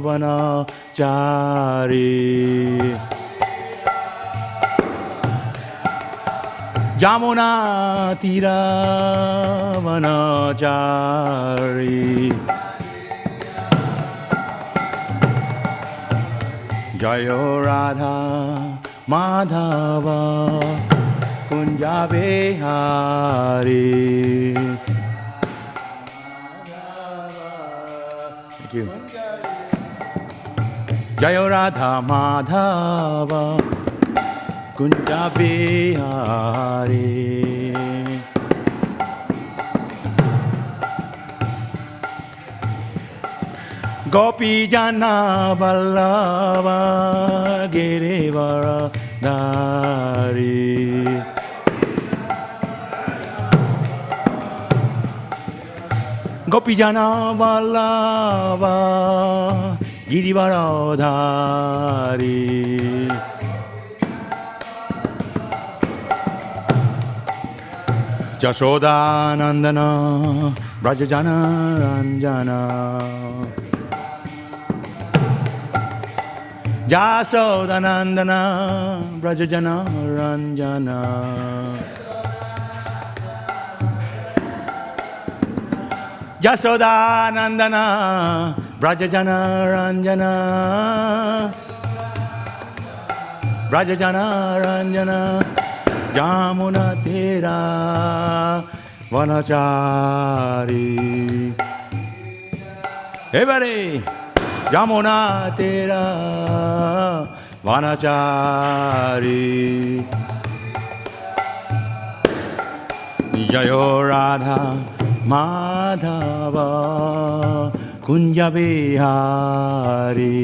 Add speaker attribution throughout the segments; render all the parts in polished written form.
Speaker 1: vanachari. Jamuna tira vanachari. Jayo Radha Madhava Kunja Bihari. Thank you. Jayo Radha Madhava Kunja Bihari. Gopi Jana Vallava Girivara Dari. Gopi Jana Vallava Girivara Dari. Jashoda Nandana Brajajana Ranjana. Jasodanandana Brajajana Ranjana. Jasodanandana Brajajana Ranjana. Brajajana Ranjana. Jamuna Tera Vanachari. Everybody! Jamuna Tera Vanachari. Jayo Radha Madhava Kunja Bihari.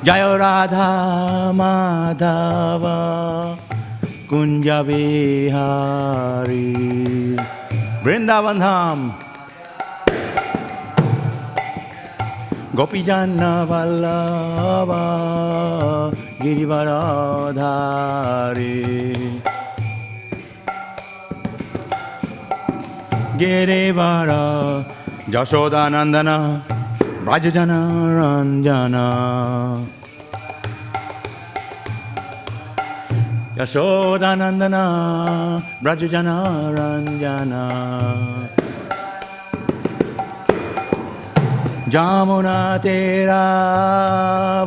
Speaker 1: Jayo Radha Madhava Kunja Bihari. Vrindavan Dham. Gopi Jana Vallava Girivara Dhari. Girivara Jashodanandana Brajajana Ranjana. Yashodanandana Brajajana Ranjana. Jamuna Tera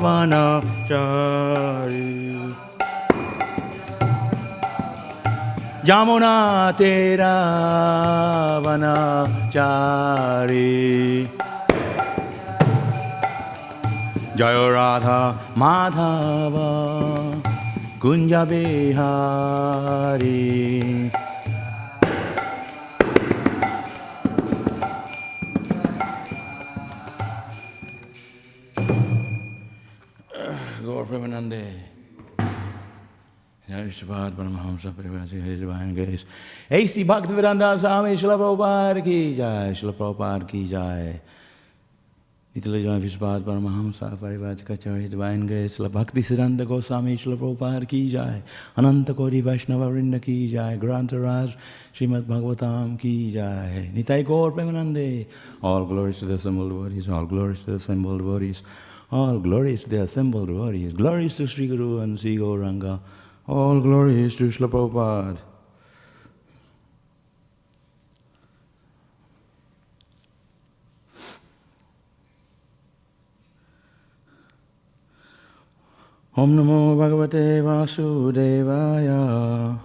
Speaker 1: Vanachari. Jamuna Tera Vanachari. Jayo Radha Madhava Kunja Bihari. Gaur Premanande. Śrīmad Paramahamsa Parivasi His Divine Grace. A.C. Bhaktivedanta Swami Śrīla Prabhupada ki jai. Śrīla Prabhupada ki jai. Itala Jai Śrīmad Paramahamsa Parivasi His Divine Grace. Śrīla Bhaktivedanta Goswami Śrīla Prabhupada ki jai. Ananta Koti Vaishnava Vrinda ki jai. Grantaraj Śrīmad Bhāgavatam ki jai. Nitai Gaur Premanande. All glories to the assembled devotees. All glories to the assembled devotees. All glories to the assembled devotees. Glories to Sri Guru and Sri Gauranga. All glories to Śrīla Prabhupada. Om Namo Bhagavate Vasudevaya.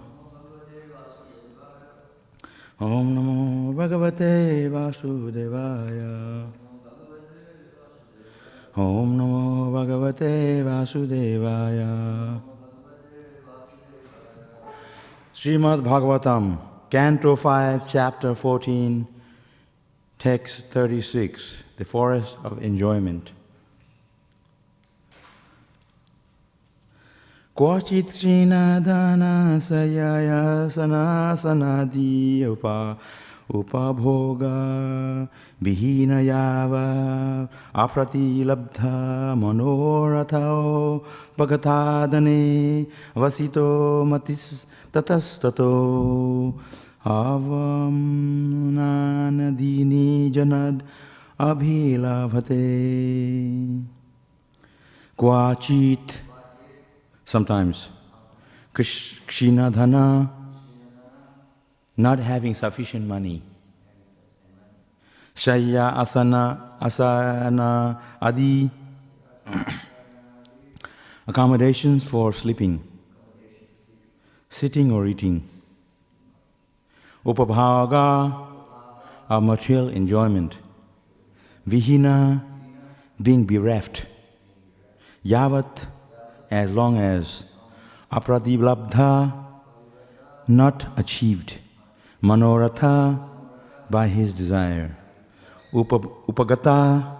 Speaker 1: Om Namo Bhagavate Vasudevaya. Om Namo Bhagavate Vasudevaya. Śrīmad Bhāgavatam, Canto 5, Chapter 14, Text 36, The Forest of Enjoyment. Kvachit srinadana sayaya sanasanadi upabhoga vihina yava apratilabdha manorathao bhagatadane vasito matis tatastato avam nanadini janad abhilavate. Kvachit, sometimes, Krishna dhana, not having sufficient money. Shaya asana adi, accommodations for sleeping, sitting or eating. Upabhaga, of material enjoyment. Vihina, being bereft. Yavat, as long as. Apradibhlabdha, not achieved. Manoratha, by his desire. Upagata,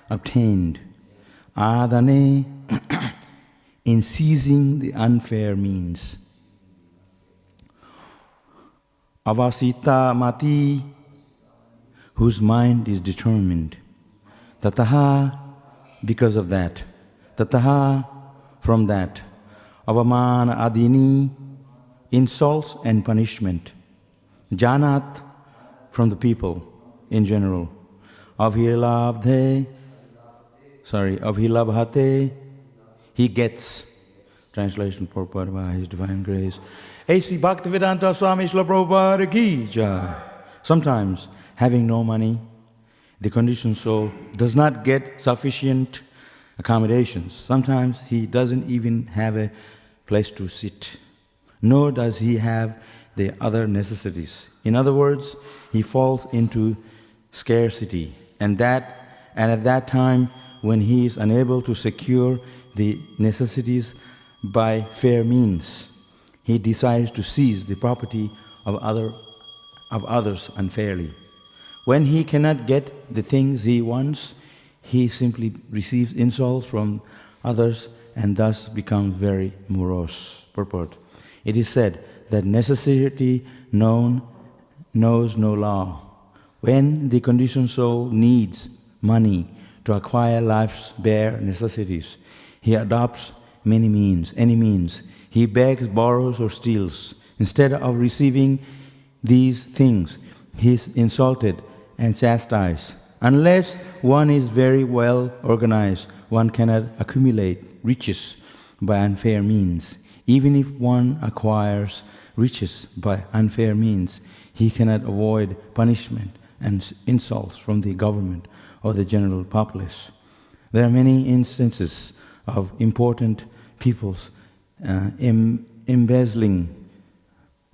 Speaker 1: obtained. Adane, in seizing the unfair means. Avasita mati, whose mind is determined. Tataha, because of that. Tataha, from that. Avamana adini, insults and punishment. Janat, from the people in general. Abhilabhate, he gets. Translation purport by His Divine Grace. A.C. Bhaktivedanta Swami Śrīmad Bhāgavatam ki jai. Sometimes, having no money, the conditioned soul does not get sufficient accommodations. Sometimes he doesn't even have a place to sit, nor does he have the other necessities. In other words, he falls into scarcity, and at that time, when he is unable to secure the necessities by fair means, he decides to seize the property of others unfairly. When he cannot get the things he wants, he simply receives insults from others and thus becomes very morose. Purport. It is said that necessity knows no law. When the conditioned soul needs money to acquire life's bare necessities, he adopts any means. He begs, borrows, or steals. Instead of receiving these things, he is insulted and chastised. Unless one is very well organized, one cannot accumulate riches by unfair means. Even if one acquires riches by unfair means, he cannot avoid punishment and insults from the government or the general populace. There are many instances of important peoples embezzling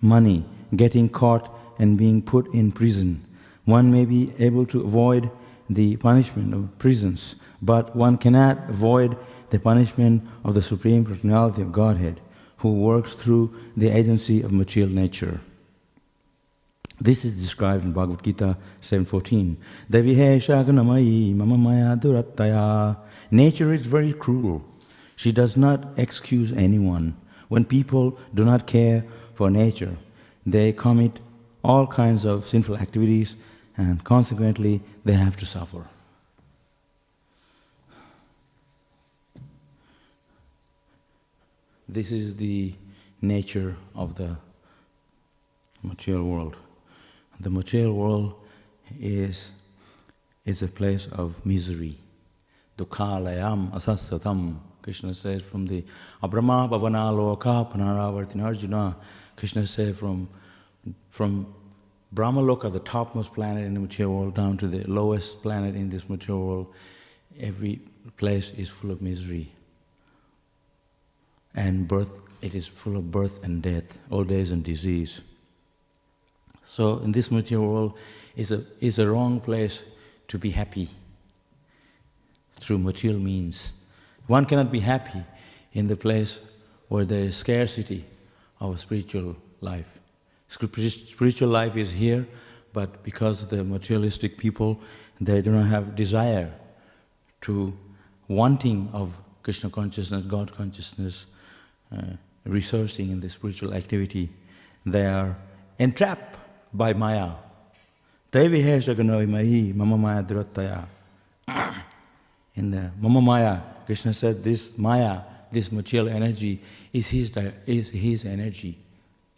Speaker 1: money, getting caught and being put in prison. One may be able to avoid the punishment of prisons, but one cannot avoid the punishment of the Supreme Personality of Godhead, who works through the agency of material nature. This is described in Bhagavad Gita 7:14. Devihesha gunamayi mama maya durattaya. Nature is very cruel. She does not excuse anyone. When people do not care for nature, they commit all kinds of sinful activities, and consequently they have to suffer. This is the nature of the material world. The material world is a place of misery. Dukhalayam asasyatam. Krishna says from the Abrahma Bhavana Loka Panaravartina Arjuna. Krishna says from Brahmaloka, the topmost planet in the material world, down to the lowest planet in this material world, every place is full of misery. And it is full of birth and death, old age and disease. So in this material world is a wrong place to be happy through material means. One cannot be happy in the place where there is scarcity of spiritual life. Spiritual life is here, but because the materialistic people, they do not have desire to wanting of Krishna consciousness, God consciousness, resourcing in the spiritual activity, they are entrapped by Maya. Devihesha gunamayi mama maya durattaya. In the Mama Maya, Krishna said this Maya, this material energy, is his energy,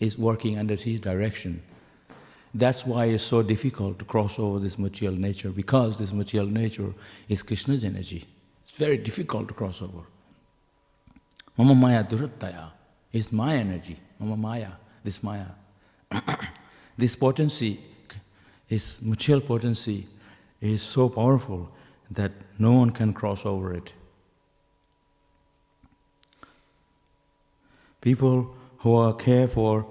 Speaker 1: is working under his direction. That's why it's so difficult to cross over this material nature, because this material nature is Krishna's energy. It's very difficult to cross over. Mama Maya Durattaya is my energy. Mama Maya, this Maya. This potency, this material potency, is so powerful that no one can cross over it. People who care for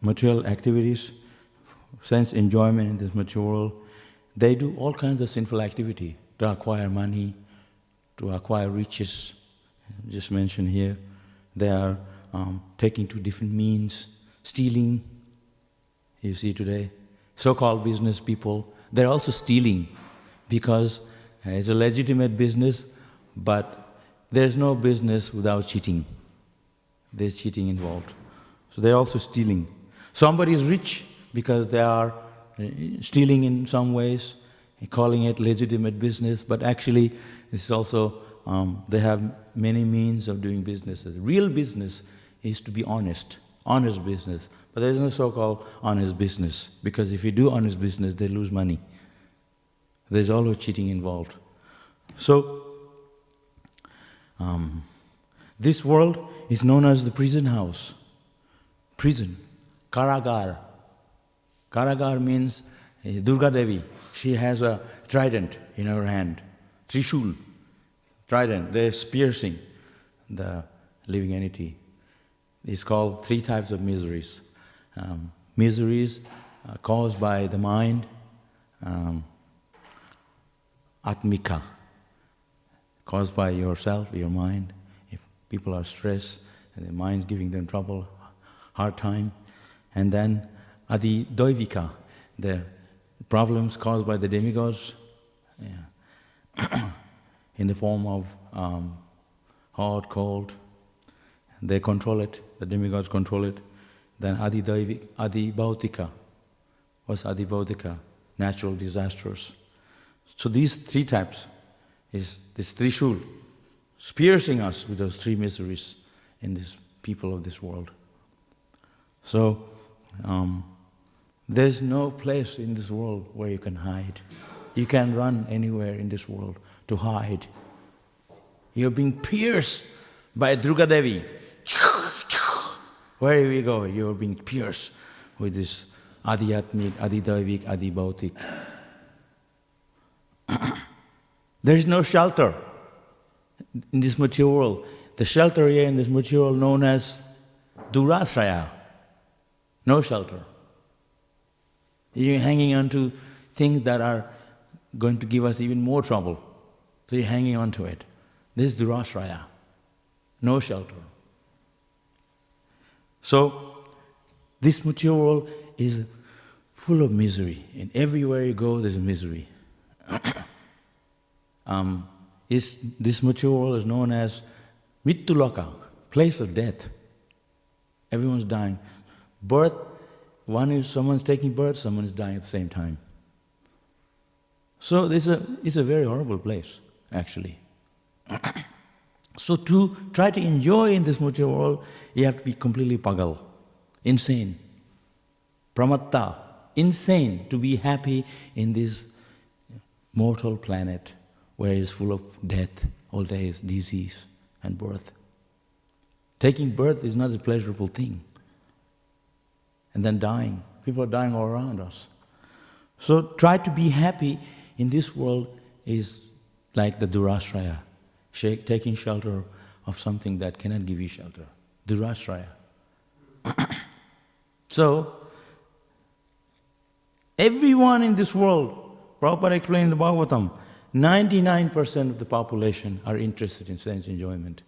Speaker 1: material activities, sense enjoyment in this material world, they do all kinds of sinful activity to acquire money, to acquire riches. Just mentioned here, they are taking to different means, stealing. You see today, so-called business people, they're also stealing because it's a legitimate business, but there's no business without cheating. There's cheating involved. So they're also stealing. Somebody is rich because they are stealing in some ways, calling it legitimate business, but actually it's also, they have many means of doing businesses. Real business is to be honest business. But there is no so-called honest business, because if you do honest business, they lose money. There's always cheating involved. So, this world is known as the prison house. Prison, Karagar. Karagar means Durga Devi. She has a trident in her hand, Trishul, trident. They're piercing the living entity. It's called 3 types of miseries. Miseries caused by the mind, Atmika, caused by yourself, your mind. If people are stressed, and their mind's giving them trouble, hard time. And then Adi Doivika, the problems caused by the demigods, in the form of hot, cold. They control it, the demigods control it. Then Adi Bhautika. What's Adi Bhautika? Natural disasters. So these 3 types is this Trishul, piercing us with those 3 miseries in these people of this world. So there's no place in this world where you can hide. You can't run anywhere in this world to hide. You're being pierced by Durga Devi. Wherever you go, you're being pierced with this Adhyatmik, Adidavik, Adibhautik. There is no shelter in this material world. The shelter here in this material world known as Durasraya. No shelter. You're hanging on to things that are going to give us even more trouble. So you're hanging on to it. This is Durasraya. No shelter. So, this material world is full of misery. And everywhere you go, there's misery. This material world is known as Mittulaka, place of death. Everyone's dying. Birth, someone's taking birth, someone is dying at the same time. So it's a very horrible place, actually. So to try to enjoy in this material world, you have to be completely pagal, insane. Pramatta, insane to be happy in this mortal planet where it's full of death, old age, disease, and birth. Taking birth is not a pleasurable thing. And then dying. People are dying all around us. So try to be happy in this world is like the Durasraya, taking shelter of something that cannot give you shelter. Durasraya. So, everyone in this world, Prabhupada explained in the Bhagavatam, 99% of the population are interested in sense enjoyment.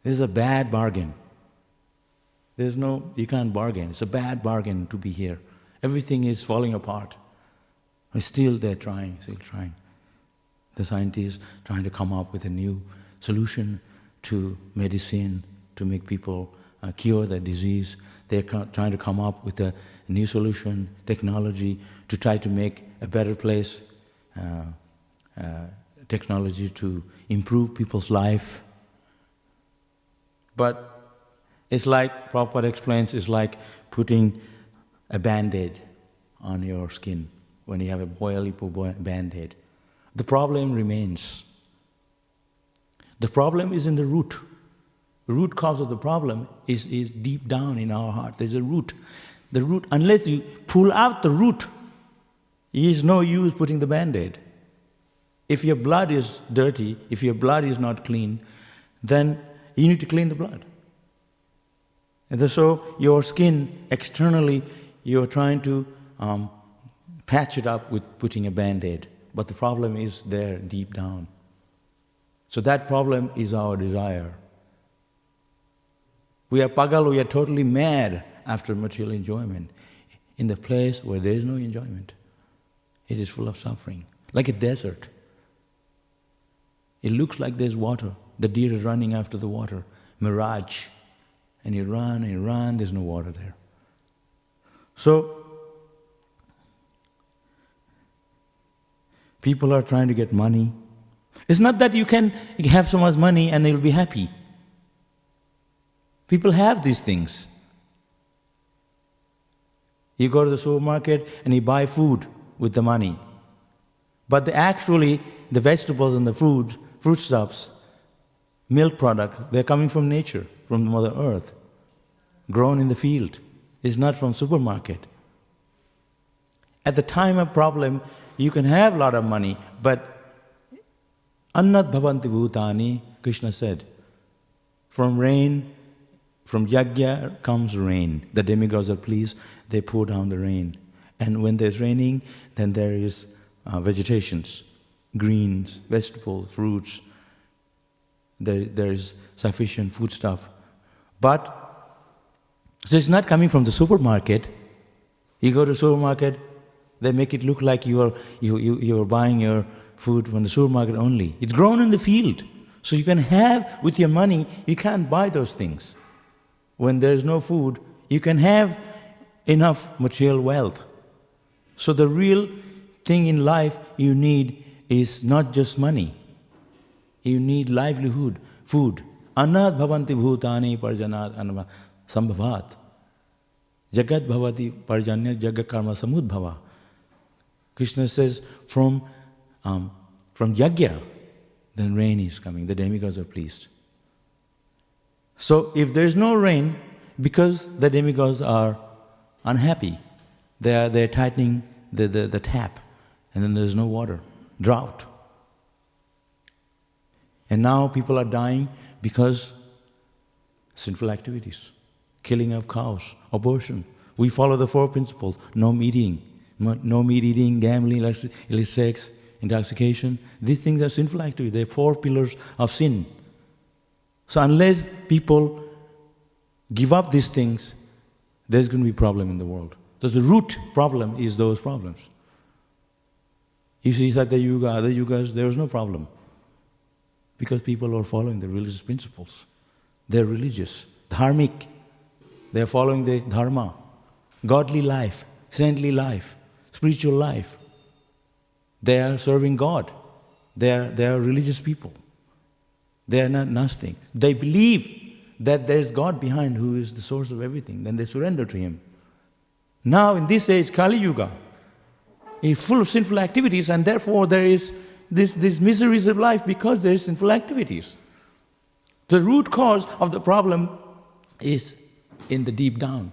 Speaker 1: This is a bad bargain. You can't bargain. It's a bad bargain to be here. Everything is falling apart. But still they're still trying. The scientists trying to come up with a new solution to medicine, to make people cure their disease. They're trying to come up with a new solution, technology, to try to make a better place, technology to improve people's life. But it's like, Prabhupada explains, it's like putting a band-aid on your skin, when you have a boily band-aid. The problem remains. The problem is in the root. The root cause of the problem is deep down in our heart. There's a root. The root, unless you pull out the root, it is no use putting the band-aid. If your blood is dirty, if your blood is not clean, then you need to clean the blood. And so your skin, externally, you're trying to patch it up with putting a band-aid. But the problem is there deep down. So that problem is our desire. We are pagal, we are totally mad after material enjoyment, in the place where there is no enjoyment. It is full of suffering, like a desert. It looks like there's water. The deer is running after the water, mirage. And you run, there's no water there. So, people are trying to get money. It's not that you can have so much money and they'll be happy. People have these things. You go to the supermarket and you buy food with the money. But the vegetables and the foodstuffs, milk product, they're coming from nature, from the Mother Earth, grown in the field. It's not from supermarket. At the time of problem, you can have a lot of money, but annat bhavanti bhutani, Krishna said. From yajna comes rain. The demigods are pleased, they pour down the rain. And when there's raining, then there is vegetations, greens, vegetables, fruits. There is sufficient foodstuff. But, so it's not coming from the supermarket. You go to the supermarket, they make it look like you are buying your food from the supermarket only. It's grown in the field. So you can have, with your money, you can't buy those things. When there is no food, you can have enough material wealth. So the real thing in life you need is not just money. You need livelihood, food. Annat bhavanti bhutani parjanat anava sambhavat. Jagat bhavati parjanya jagat karma samudbhava. Krishna says from yajna, then rain is coming. The demigods are pleased. So if there is no rain, because the demigods are unhappy, they're tightening the tap, and then there's no water, drought. And now people are dying because sinful activities, killing of cows, abortion. We follow the 4 principles: no meat eating, gambling, illicit sex, intoxication. These things are sinful activities. They're 4 pillars of sin. So unless people give up these things, there's going to be a problem in the world. So the root problem is those problems. You see, Satya Yuga, other yugas, there was no problem. Because people are following the religious principles. They're religious, dharmic. They're following the dharma, godly life, saintly life, spiritual life. They are serving God. They are religious people. They are not nastic. They believe that there is God behind who is the source of everything. Then they surrender to Him. Now in this age, Kali Yuga is full of sinful activities, and therefore there is these miseries of life because there is sinful activities. The root cause of the problem is in the deep down.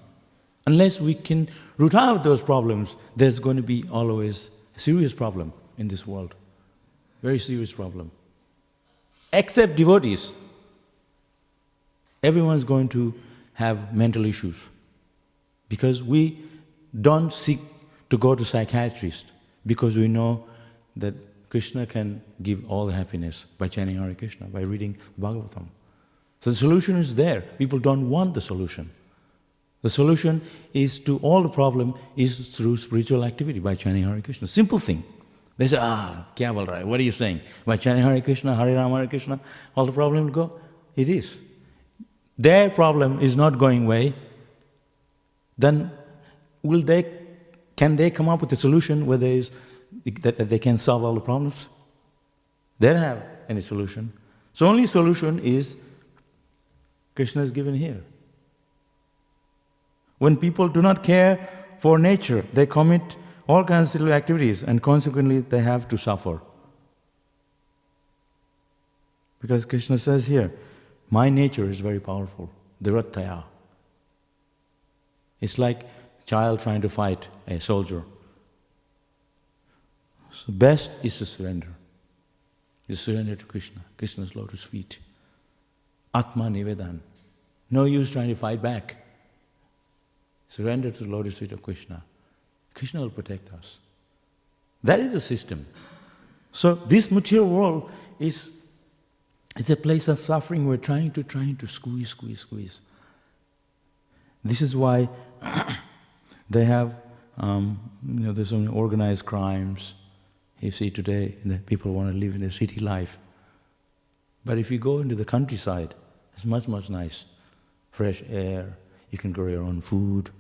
Speaker 1: Unless we can root out those problems, there's going to be always a serious problem in this world. Very serious problem. Except devotees. Everyone's going to have mental issues. Because we don't seek to go to psychiatrists, because we know that Krishna can give all the happiness by chanting Hare Krishna, by reading Bhagavatam. So the solution is there. People don't want the solution. The solution is to all the problem is through spiritual activity, by chanting Hare Krishna. Simple thing. They say, kya bol raha hai? What are you saying? By chanting Hare Krishna, Hare Rama, Hare Krishna, all the problem will go? It is. Their problem is not going away. Then can they come up with a solution where that they can solve all the problems? They don't have any solution. So only solution is Krishna is given here. When people do not care for nature, they commit all kinds of little activities and consequently they have to suffer. Because Krishna says here, my nature is very powerful, Dhirataya. It's like a child trying to fight a soldier. So best is to surrender. You surrender to Krishna, Krishna's lotus feet. Atma Nivedan. No use trying to fight back. Surrender to the lotus feet of Krishna. Krishna will protect us. That is the system. So this material world is a place of suffering. We're trying to squeeze. This is why they have, there's so many organized crimes. You see today, people want to live in a city life. But if you go into the countryside, it's much, much nice. Fresh air, you can grow your own food,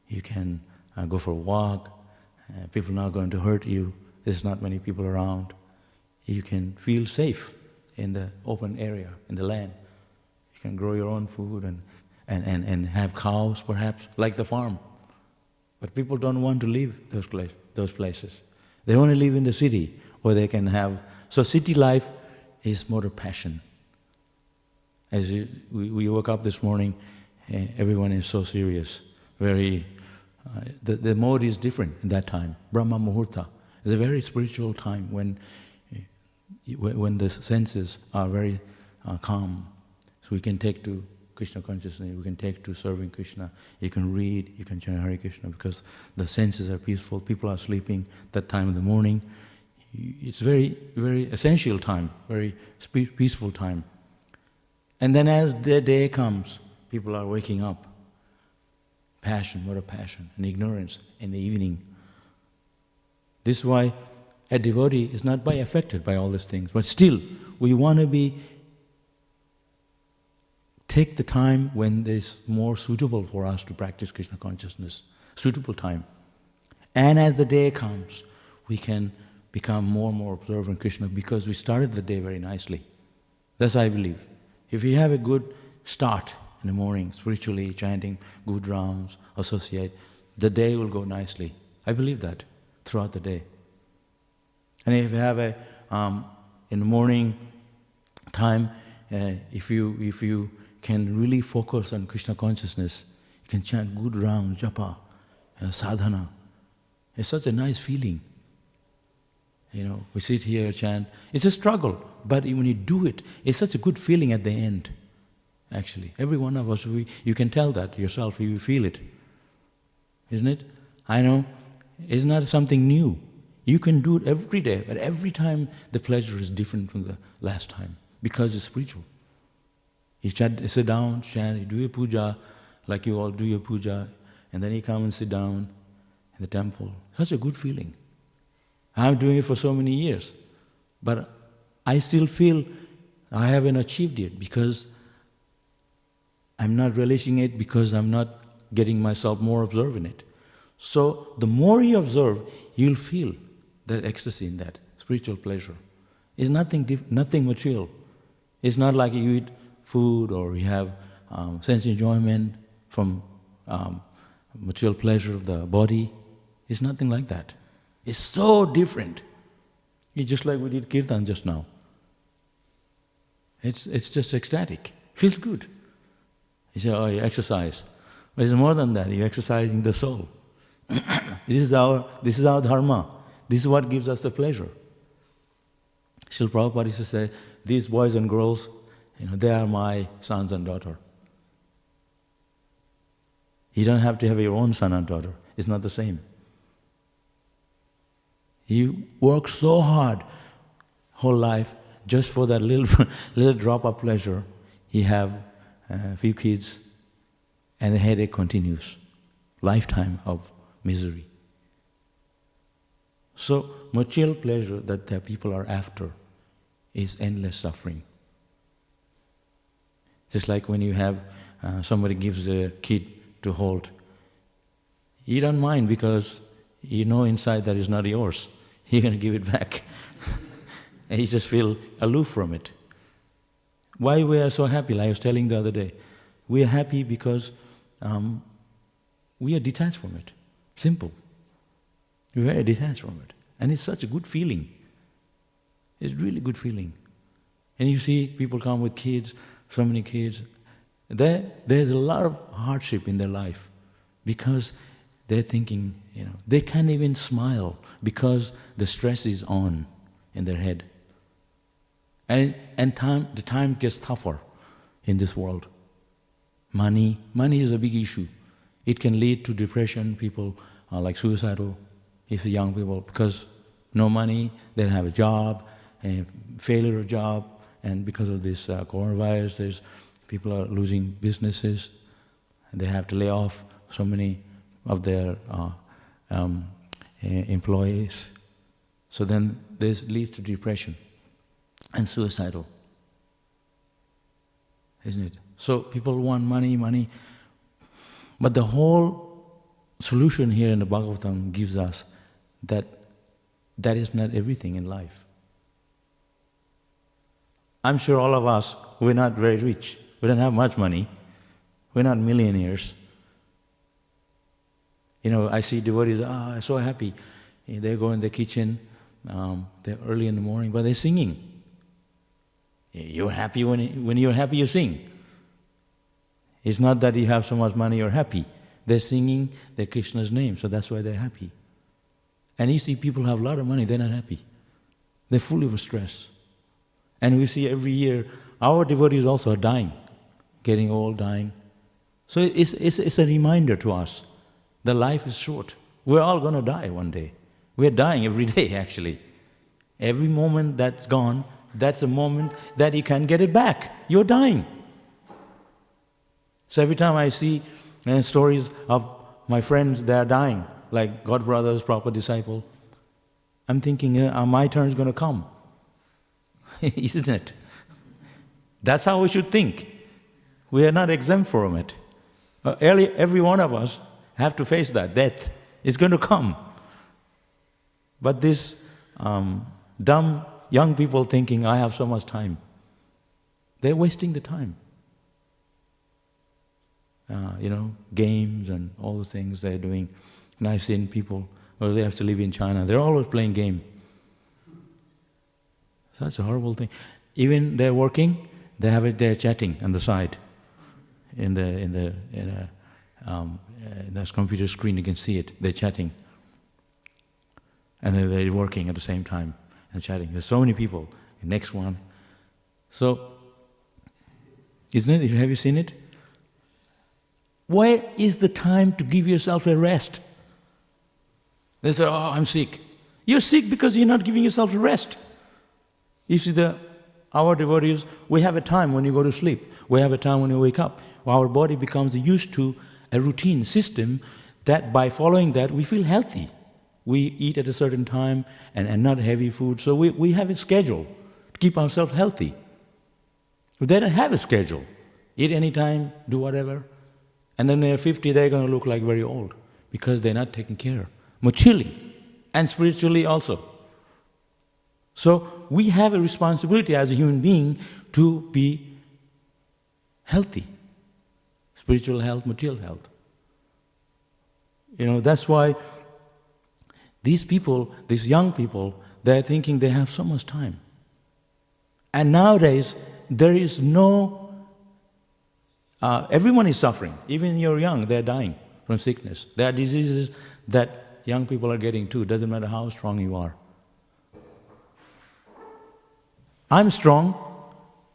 Speaker 1: you can go for a walk, people are not going to hurt you, there's not many people around. You can feel safe in the open area, in the land. You can grow your own food and have cows perhaps, like the farm. But people don't want to leave those places. They want to live in the city where they can have... So city life is more of passion. As we woke up this morning, everyone is so serious. Very, the mode is different in that time. Brahma Muhurta is a very spiritual time when the senses are very calm. So we can take to Krishna consciousness, we can take to serving Krishna. You can read, you can chant Hare Krishna because the senses are peaceful. People are sleeping that time of the morning. It's very, very essential time, very peaceful time. And then as the day comes, people are waking up. Passion, what a passion, and ignorance in the evening. This is why a devotee is not affected by all these things, but still we want to take the time when it's more suitable for us to practice Krishna consciousness, suitable time. And as the day comes, we can become more and more observant Krishna because we started the day very nicely. That's what I believe. If we have a good start in the morning, spiritually, chanting good rounds, associate, the day will go nicely. I believe that throughout the day. And if you have in the morning time, if you can really focus on Krishna consciousness, you can chant good rounds, japa, sadhana. It's such a nice feeling. We sit here, chant. It's a struggle, but when you do it, it's such a good feeling at the end, actually. Every one of us, you can tell that yourself, you feel it. Isn't it? I know, it's not something new. You can do it every day, but every time the pleasure is different from the last time, because it's spiritual. You sit down, chant, you do your puja, like you all do your puja, and then you come and sit down in the temple. Such a good feeling. I'm doing it for so many years, but I still feel I haven't achieved it because I'm not relishing it, because I'm not getting myself more observed in it. So the more you observe, you'll feel that ecstasy in that, spiritual pleasure. It's nothing material. It's not like you eat food or you have sense enjoyment from material pleasure of the body. It's nothing like that. It's so different. It's just like we did kirtan just now. It's just ecstatic. Feels good. You say, oh, you exercise. But it's more than that. You're exercising the soul. This is our dharma. This is what gives us the pleasure. Srila Prabhupada used to say, these boys and girls, they are my sons and daughters. You don't have to have your own son and daughter. It's not the same. You work so hard whole life just for that little drop of pleasure. You have a few kids and the headache continues. Lifetime of misery. So material pleasure that the people are after is endless suffering. Just like when you have somebody gives a kid to hold. You don't mind because you know inside that is not yours. You're going to give it back. And you just feel aloof from it. Why we are so happy? Like I was telling the other day, we are happy because we are detached from it. Simple. You're very detached from it. And it's such a good feeling. It's really good feeling. And you see people come with kids, so many kids. There's a lot of hardship in their life because they're thinking, they can't even smile because the stress is on in their head. And the time gets tougher in this world. Money is a big issue. It can lead to depression. People are like suicidal, if young people, because no money, they don't have a job, a failure of job, and because of this coronavirus, people are losing businesses, and they have to lay off so many of their employees. So then this leads to depression and suicidal, isn't it? So people want money, but the whole solution here in the Bhagavatam gives us that is not everything in life. I'm sure all of us, we're not very rich. We don't have much money. We're not millionaires. I see devotees, so happy. They go in the kitchen, they're early in the morning, but they're singing. You're happy when you're happy, you sing. It's not that you have so much money, you're happy. They're singing their Krishna's name, so that's why they're happy. And you see people have a lot of money, they're not happy. They're full of stress. And we see every year, our devotees also are dying, getting old, dying. So it's a reminder to us that life is short. We're all going to die one day. We're dying every day, actually. Every moment that's gone, that's a moment that you can't get it back. You're dying. So every time I see stories of my friends that are dying, like God brothers, proper disciple, I'm thinking, my turn is going to come. Isn't it? That's how we should think. We are not exempt from it. Every one of us have to face that death. It's going to come. But this dumb young people thinking, I have so much time, they're wasting the time. Games and all the things they're doing. And I've seen people, they have to live in China, they're always playing game. So that's a horrible thing. Even they're working, they're chatting on the side. In the computer screen, you can see it. They're chatting, and they're working at the same time and chatting. There's so many people. The next one. So, isn't it? Have you seen it? Where is the time to give yourself a rest? They say, I'm sick. You're sick because you're not giving yourself a rest. You see, our devotees, we have a time when you go to sleep. We have a time when you wake up. Our body becomes used to a routine system that by following that, we feel healthy. We eat at a certain time and not heavy food. So we have a schedule to keep ourselves healthy. But they don't have a schedule. Eat anytime, do whatever. And then they're 50, they're going to look like very old because they're not taken care of. Materially and spiritually also. So we have a responsibility as a human being to be healthy. Spiritual health, material health. That's why these people, these young people, they're thinking they have so much time. And nowadays, there is no... everyone is suffering. Even you're young, they're dying from sickness. There are diseases that young people are getting too. Doesn't matter how strong you are. I'm strong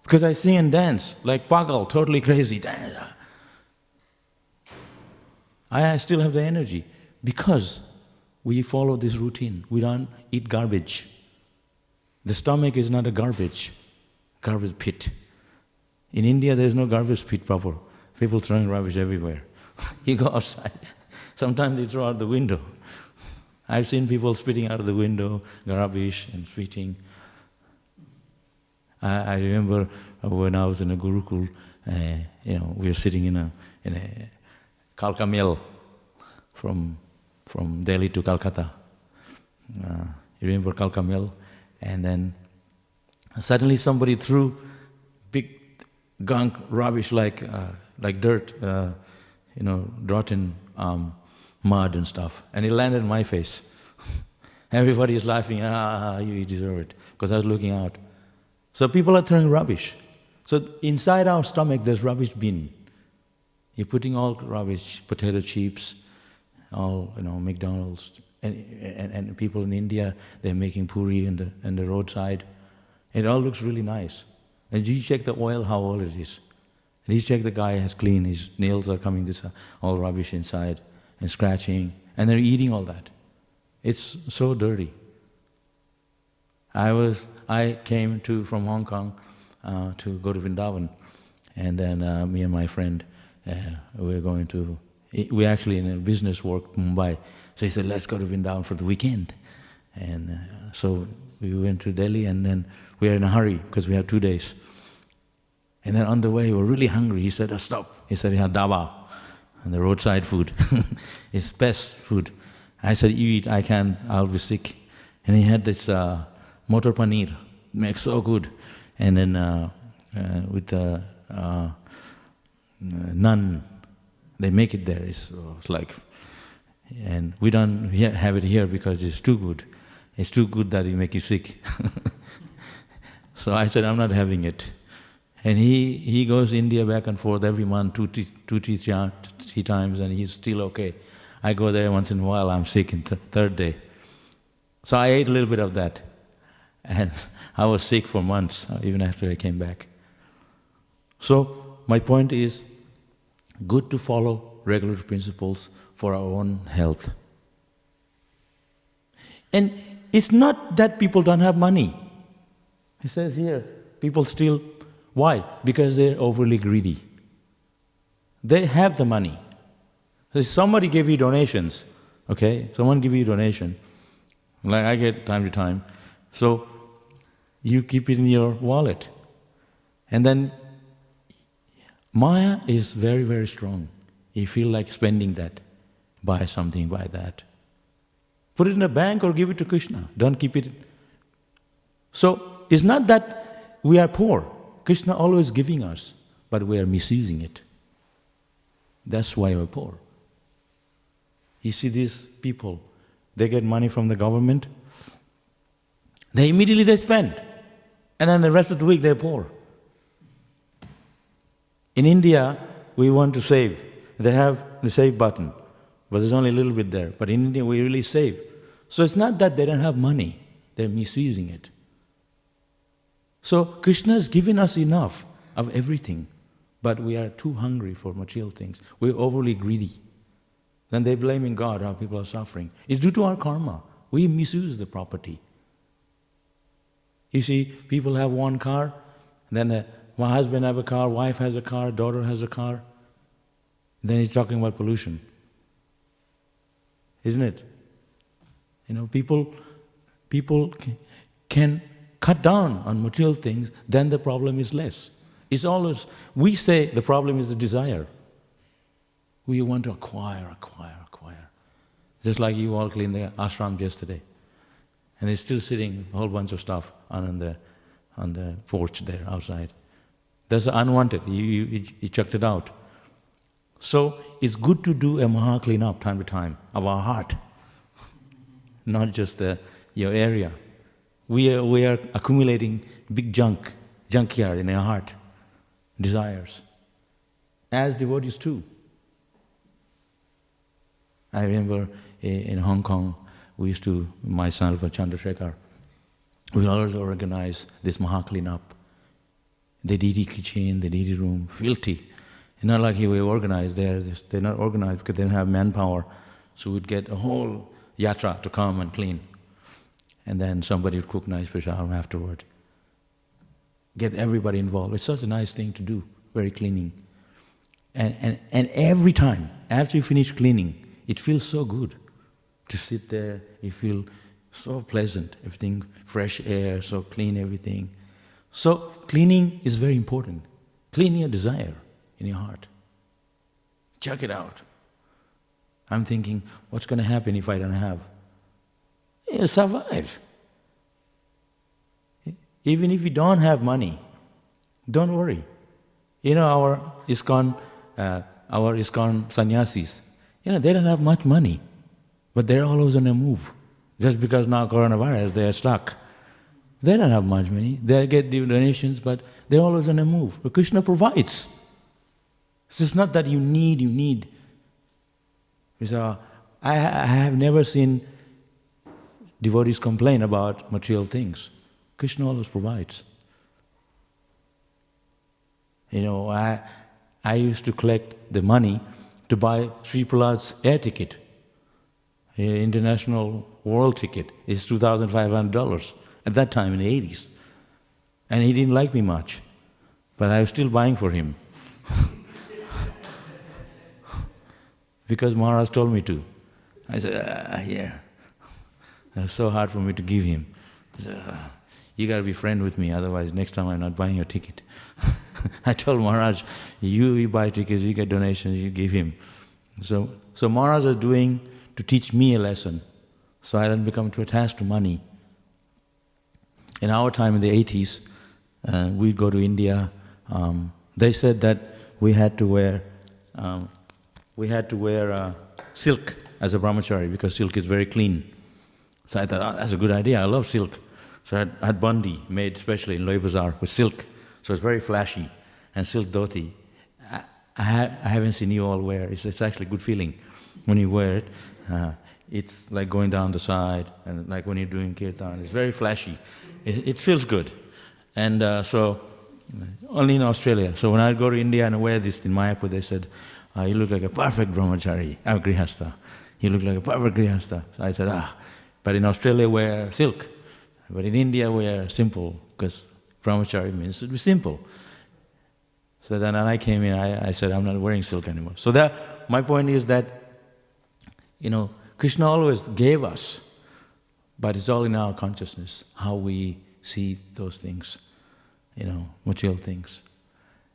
Speaker 1: because I sing and dance like pagal, totally crazy. I still have the energy because we follow this routine. We don't eat garbage. The stomach is not a garbage pit. In India, there's no garbage pit proper. People throwing rubbish everywhere. You go outside. Sometimes they throw out the window. I've seen people spitting out of the window, garbage and spitting. I remember when I was in a Gurukul, we were sitting in a Kalka mill from Delhi to Calcutta. You remember Kalka mill? And then suddenly somebody threw big gunk, rubbish like dirt, rotten mud and stuff, and it landed in my face. Everybody is laughing, you deserve it, because I was looking out. So people are throwing rubbish. So inside our stomach there's rubbish bin. You're putting all rubbish, potato chips, all McDonald's, and people in India, they're making puri in the roadside. It all looks really nice. And you check the oil, how old it is. And you check the guy has clean, his nails are coming, this all rubbish inside, and scratching, and they're eating all that. It's so dirty. I came from Hong Kong to go to Vrindavan, and then me and my friend, we're actually in a business work, Mumbai. So he said, let's go to Vrindavan for the weekend. And so we went to Delhi, and then we were in a hurry because we had 2 days. And then on the way, we were really hungry. He said, stop. He said, yeah, dhaba, and the roadside food. It's best food. I said, you eat, I can't, I'll be sick. And he had this motor paneer, makes so good. And then with the naan, they make it there. It's like, and we don't have it here because it's too good. It's too good that it makes you sick. So I said, I'm not having it. And he goes India back and forth every month, three times, and he's still okay. I go there once in a while, I'm sick in third day. So I ate a little bit of that. And I was sick for months, even after I came back. So my point is, good to follow regulatory principles for our own health. And it's not that people don't have money. It says here, people steal. Why? Because they're overly greedy. They have the money. So somebody gave you donations, okay? Someone give you a donation, like I get time to time. So you keep it in your wallet. And then Maya is very, very strong. You feel like spending that. Buy something, buy that. Put it in a bank or give it to Krishna. Don't keep it. So it's not that we are poor. Krishna always giving us, but we are misusing it. That's why we're poor. You see these people, they get money from the government, they immediately spend, and then the rest of the week they're poor. In India, we want to save. They have the save button, but there's only a little bit there. But in India, we really save. So it's not that they don't have money, they're misusing it. So Krishna has given us enough of everything, but we are too hungry for material things. We're overly greedy. Then they're blaming God, how people are suffering. It's due to our karma. We misuse the property. You see, people have one car, then my husband has a car, wife has a car, daughter has a car. Then he's talking about pollution. Isn't it? People can cut down on material things, then the problem is less. It's always, we say the problem is the desire. We want to acquire. Just like you all cleaned the ashram yesterday. And they're still sitting, a whole bunch of stuff on the porch there outside. That's unwanted, you chucked it out. So it's good to do a maha clean-up time to time of our heart, not just your area. We are accumulating big junkyard in our heart, desires, as devotees too. I remember in Hong Kong, we used to, myself and Chandrasekhar, we always organize this maha clean-up. The deity kitchen, the deity room, filthy. It's not like we organized there, they're not organized because they don't have manpower. So we'd get a whole yatra to come and clean. And then somebody would cook nice prasad afterward. Get everybody involved. It's such a nice thing to do, very cleaning. And every time, after you finish cleaning, it feels so good to sit there. You feel so pleasant, everything, fresh air, so clean everything. So cleaning is very important. Clean your desire in your heart. Check it out. I'm thinking, what's going to happen if I don't have? You'll survive. Even if you don't have money, don't worry. Our ISKCON sannyasis, They don't have much money, but they're always on the move. Just because now coronavirus, they're stuck. They don't have much money. They get donations, but they're always on the move. But Krishna provides. It's not that you need. So I have never seen devotees complain about material things. Krishna always provides. I used to collect the money to buy Sri Prahlad's air ticket. International world ticket is $2,500 at that time in the 80s. And he didn't like me much, but I was still buying for him. Because Maharaj told me to. I said, here. It was so hard for me to give him. He said, you got to be friend with me, otherwise next time I'm not buying your ticket. I told Maharaj, you buy tickets, you get donations, you give him. So Maharaj was doing to teach me a lesson, so I didn't become too attached to money. In our time in the 80s, we'd go to India. They said that we had to wear silk as a brahmachari because silk is very clean. So I thought, that's a good idea. I love silk. So I had bandi made especially in Loy Bazaar with silk. So it's very flashy, and silk dhoti. I haven't seen you all wear. It's actually a good feeling when you wear it. It's like going down the side, and like when you're doing kirtan. It's very flashy. It feels good. And so only in Australia. So when I go to India and wear this in Mayapur, they said, you look like a perfect brahmachari. I'm grihastha. You look like a perfect grihastha. So I said, but in Australia wear silk. But in India wear simple, because brahmachari means to be simple. So then when I came in, I said, I'm not wearing silk anymore. So my point is that, Krishna always gave us, but it's all in our consciousness, how we see those things, material things.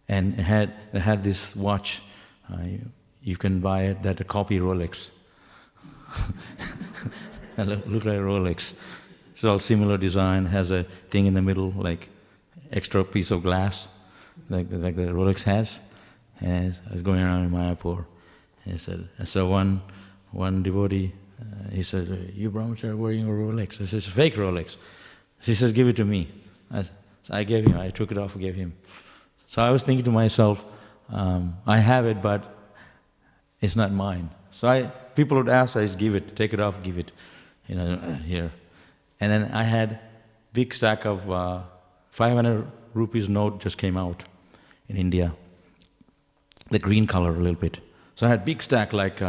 Speaker 1: And I had this watch, you can buy it, that a copy Rolex. Look like a Rolex. It's all similar design, has a thing in the middle, like extra piece of glass, like the Rolex has. And I was going around in Mayapur, and I saw one devotee, he said, you brahmachari wearing a Rolex? I said, it's a fake Rolex. She says, give it to me. I gave him, I took it off and gave him. So I was thinking to myself, I have it, but it's not mine. So people would ask, I just give it, take it off, give it, here. And then I had big stack of 500 rupees note just came out in India, the green color a little bit. So I had big stack like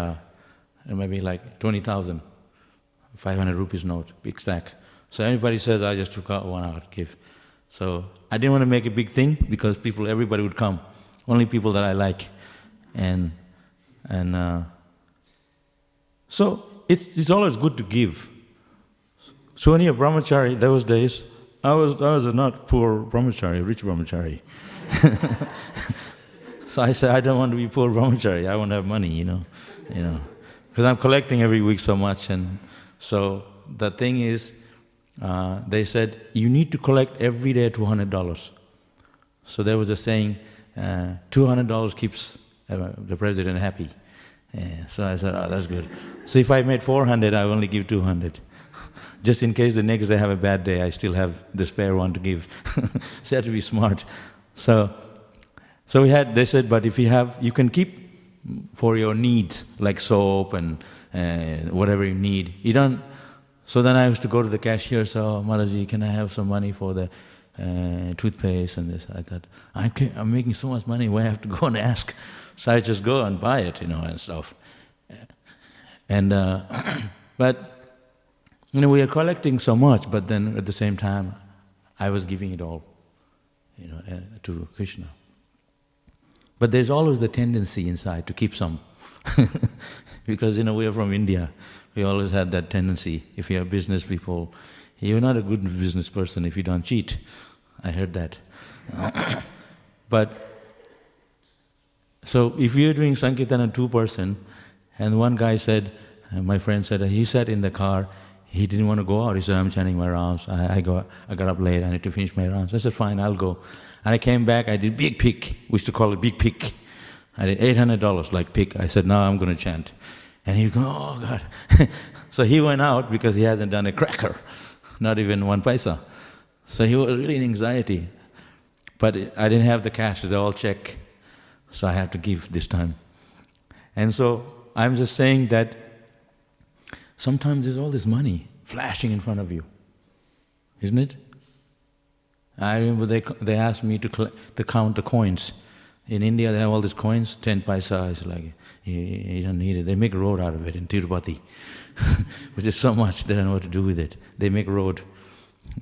Speaker 1: maybe like 20,000, 500 rupees note, big stack. So anybody says, I just took out one out, give. So I didn't want to make a big thing because everybody would come, only people that I like. And so it's always good to give. So when you're brahmachari, those days, I was a not poor brahmachari, rich brahmachari. So I said, I don't want to be poor brahmachari, I want to have money, because I'm collecting every week so much. And so the thing is, they said, you need to collect every day $200. So there was a saying, $200 keeps the president happy. So I said, that's good. So if I made 400, I only give 200. Just in case the next day I have a bad day, I still have the spare one to give. So you have to be smart. So they said, but if you can keep for your needs, like soap and whatever you need. You don't. So then I used to go to the cashier, so, Mataji, can I have some money for the toothpaste and this? I thought, I'm making so much money, why I have to go and ask? So I just go and buy it, and stuff. And, but, we are collecting so much, but then at the same time, I was giving it all, to Krishna. But there's always the tendency inside to keep some. Because, we are from India. We always had that tendency. If you are business people, you're not a good business person if you don't cheat. I heard that. But, so if you're doing Sankirtana 2-person, and one guy said, my friend said, he sat in the car, he didn't want to go out. He said, I'm chanting my rounds. I got up late, I need to finish my rounds. I said, fine, I'll go. And I came back, I did big pick. We used to call it big pick. I did $800 like pick. I said, now I'm going to chant. And he go, oh God. So he went out because he hasn't done a cracker, not even 1 paisa. So he was really in anxiety. But I didn't have the cash, they all check. So I had to give this time. And so I'm just saying that sometimes there's all this money flashing in front of you, isn't it? I remember they asked me to count the coins. In India, they have all these coins, 10 paisa. It's like, you don't need it. They make a road out of it in Tirupati, which is so much, they don't know what to do with it. They make a road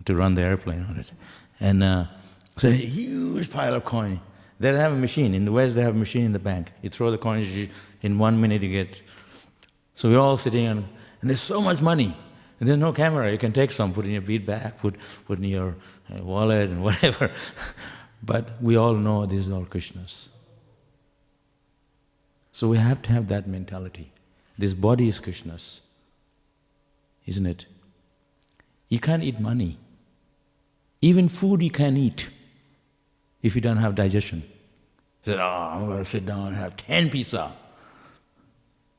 Speaker 1: to run the airplane on it. And so a huge pile of coin. They have a machine. In the West, they have a machine in the bank. You throw the coins, in 1 minute you get. So we're all sitting and there's so much money. And there's no camera. You can take some, put in your bead bag, put in your wallet and whatever. But we all know this is all Krishna's. So we have to have that mentality. This body is Krishna's, isn't it? You can't eat money. Even food you can't eat if you don't have digestion. You say, I'm going to sit down and have 10 pizza.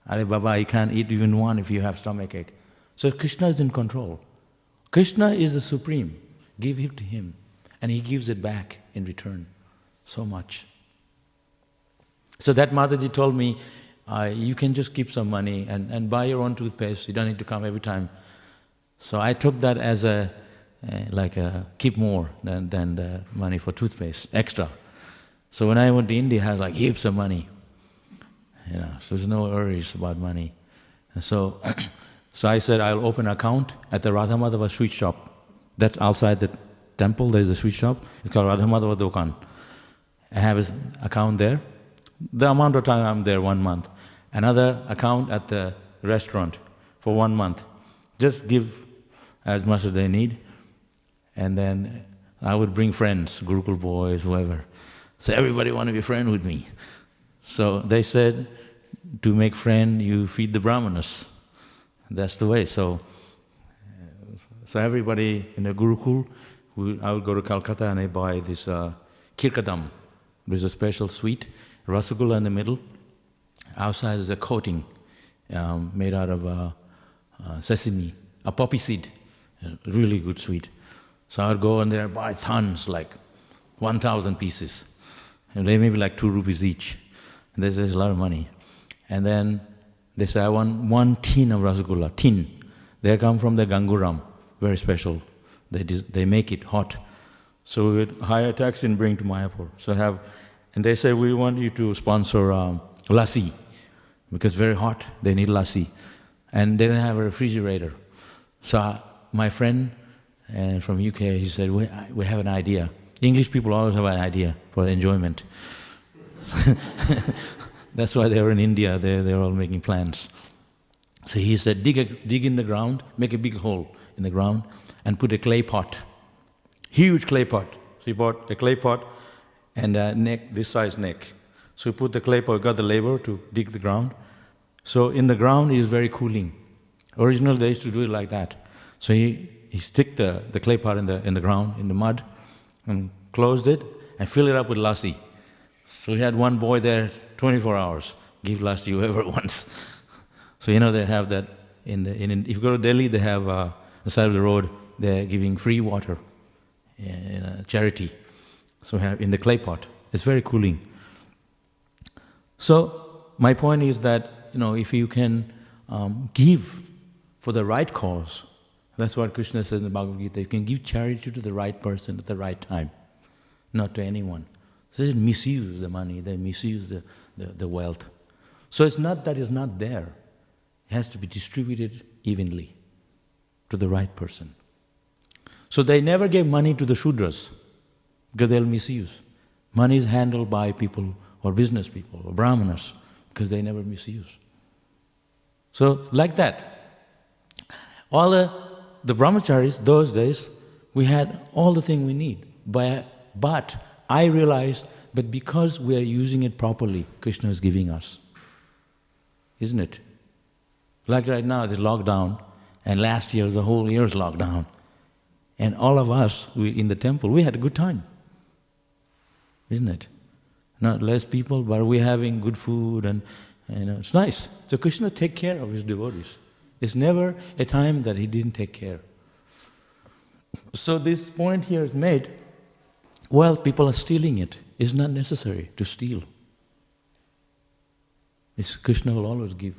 Speaker 1: Ali Baba, you can't eat even one if you have stomachache. So Krishna is in control. Krishna is the supreme. Give it to him. And he gives it back in return. So much. So that Mataji told me, you can just keep some money and buy your own toothpaste. You don't need to come every time. So I took that as keep more than the money for toothpaste, extra. So when I went to India, I had like heaps of money. So there's no worries about money. And so I said, I'll open an account at the Radha Madhava sweet shop. That's outside the temple, there's a sweet shop. It's called Radha Madhava Dokan. I have an account there. The amount of time I'm there, 1 month. Another account at the restaurant for 1 month. Just give as much as they need. And then I would bring friends, Gurukul boys, whoever. So everybody want to be a friend with me. So they said, to make friend, you feed the brahmanas. That's the way. So everybody in the Gurukul, I would go to Calcutta and I buy this kirkadam. There's a special sweet, rasgulla in the middle. Outside is a coating made out of sesame, a poppy seed, really good sweet. So I would go in there and buy tons, like 1,000 pieces. And they may be like 2 rupees each. And there's a lot of money. And then they say, I want 1 tin of rasgulla, tin. They come from the Ganguram, very special. They make it hot. So we would hire a taxi and bring to Mayapur. And they say, we want you to sponsor lassi, because very hot, they need lassi. And they didn't have a refrigerator. So my friend from UK, he said, we have an idea. English people always have an idea for enjoyment. That's why they were in India, they're all making plans. So he said, dig in the ground, make a big hole in the ground, and put a clay pot, huge clay pot. So he bought a clay pot and a neck, this size neck. So he put the clay pot, got the labor to dig the ground. So in the ground it is very cooling. Originally they used to do it like that. So he stick the clay pot in the ground, in the mud, and closed it and filled it up with lassi. So he had one boy there 24 hours, give lassi whoever wants. So they have that if you go to Delhi, they have on the side of the road, they're giving free water, charity. So have in the clay pot. It's very cooling. So my point is that, if you can give for the right cause, that's what Krishna says in the Bhagavad Gita, you can give charity to the right person at the right time, not to anyone. So they misuse the money, they misuse the wealth. So it's not that it's not there. It has to be distributed evenly to the right person. So they never gave money to the Shudras, because they'll misuse. Money is handled by people or business people or brahmanas, because they never misuse. So like that, all the brahmacharis, those days, we had all the thing we need. But I realized that because we are using it properly, Krishna is giving us. Isn't it? Like right now, the lockdown, and last year, the whole year's lockdown. And all of us, in the temple, we had a good time. Isn't it? Not less people, but we're having good food and It's nice. So Krishna take care of his devotees. There's never a time that he didn't take care. So this point here is made, well, people are stealing it. It's not necessary to steal. Krishna will always give.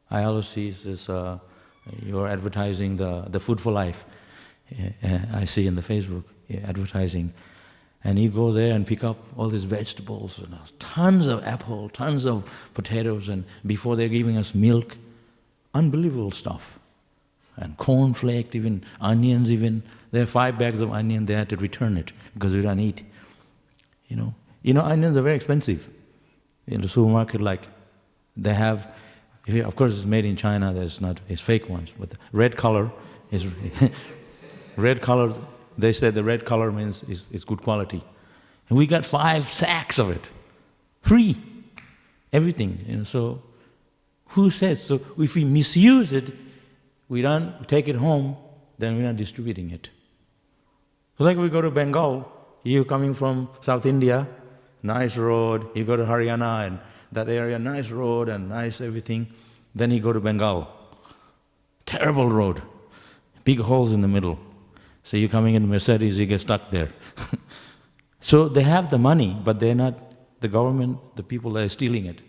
Speaker 1: I always see this, you're advertising the Food for Life. I see in the Facebook advertising. And you go there and pick up all these vegetables, and tons of apple, tons of potatoes, and before they're giving us milk, unbelievable stuff. And cornflake, even onions even. There are 5 bags of onion, they had to return it because we don't eat. Onions are very expensive. In the supermarket, like, they have, of course it's made in China, it's fake ones, but the red color is, red color, they said the red color means is good quality. And we got 5 sacks of it, free, everything, so who says? So if we misuse it, we don't take it home, then we're not distributing it. So like we go to Bengal, you coming from South India, nice road, you go to Haryana and that area, nice road and nice everything, then you go to Bengal, terrible road, big holes in the middle. So you're coming in Mercedes, you get stuck there. So they have the money, but they're not, the government, the people that are stealing it.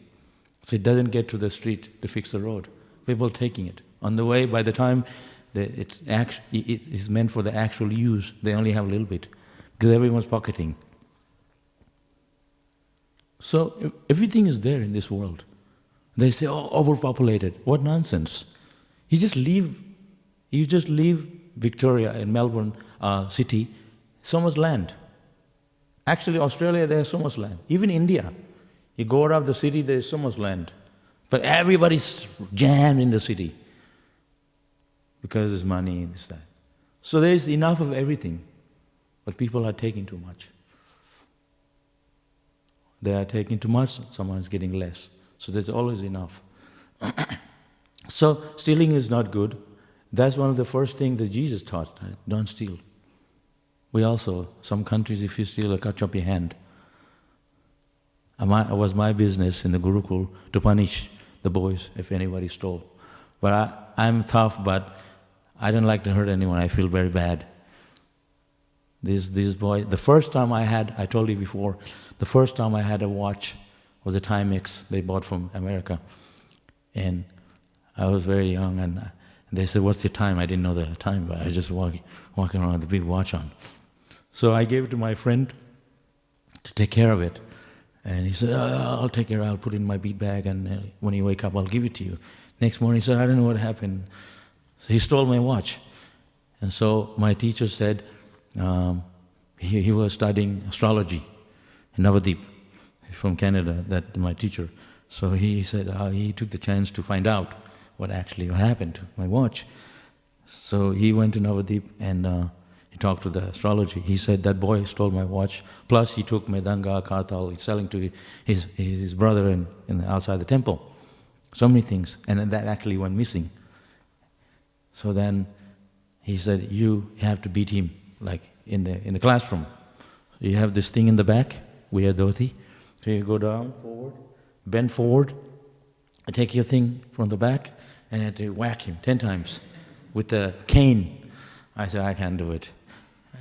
Speaker 1: So it doesn't get to the street to fix the road. People taking it. On the way, by the time it is meant for the actual use, they only have a little bit, because everyone's pocketing. So everything is there in this world. They say, oh, overpopulated. What nonsense. You just leave Victoria in Melbourne city, so much land. Actually, Australia, there's so much land. Even India, you go out of the city, there's so much land. But everybody's jammed in the city because there's money, this, that. So there's enough of everything, but people are taking too much. They are taking too much, someone's getting less. So there's always enough. So stealing is not good. That's one of the first things that Jesus taught, right? Don't steal. We also, some countries, if you steal, they'll cut off your hand. It was my business in the Gurukul to punish the boys if anybody stole. But I'm tough, but I don't like to hurt anyone. I feel very bad. These boys, the first time I told you before, the first time I had a watch was a Timex they bought from America. And I was very young, and they said, what's your time? I didn't know the time, but I was just walking around with a big watch on. So I gave it to my friend to take care of it. And he said, I'll take care, I'll put it in my bead bag, and when you wake up, I'll give it to you. Next morning he said, I don't know what happened. So he stole my watch. And so my teacher said, he was studying astrology in Navadip, from Canada, that my teacher. So he said he took the chance to find out what actually happened to my watch. So he went to Navadip and he talked to the astrology. He said that boy stole my watch, plus he took Medanga, Kartal, he's selling to his brother outside the temple. So many things, and then that actually went missing. So then he said, you have to beat him, like in the classroom. You have this thing in the back, wear dhoti. So you go down, forward, bend forward, and take your thing from the back, and you have to whack him 10 times with a cane. I said, I can't do it.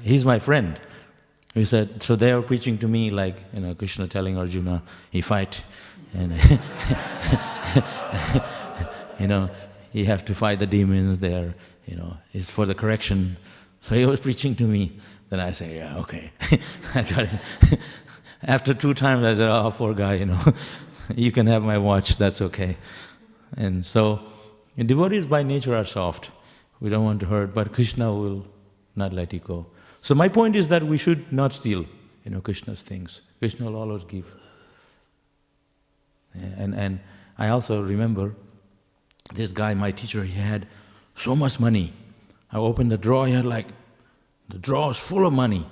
Speaker 1: He's my friend. He said, so they are preaching to me like, Krishna telling Arjuna, he fight, and you have to fight the demons there, it's for the correction. So he was preaching to me. Then I say, yeah, okay, I got it. After 2 times I said, oh, poor guy, you can have my watch, that's okay. And so, devotees by nature are soft. We don't want to hurt, but Krishna will not let you go. So my point is that we should not steal, Krishna's things. Krishna will always give. And I also remember this guy, my teacher, he had so much money. I opened the drawer, he had the drawer is full of money.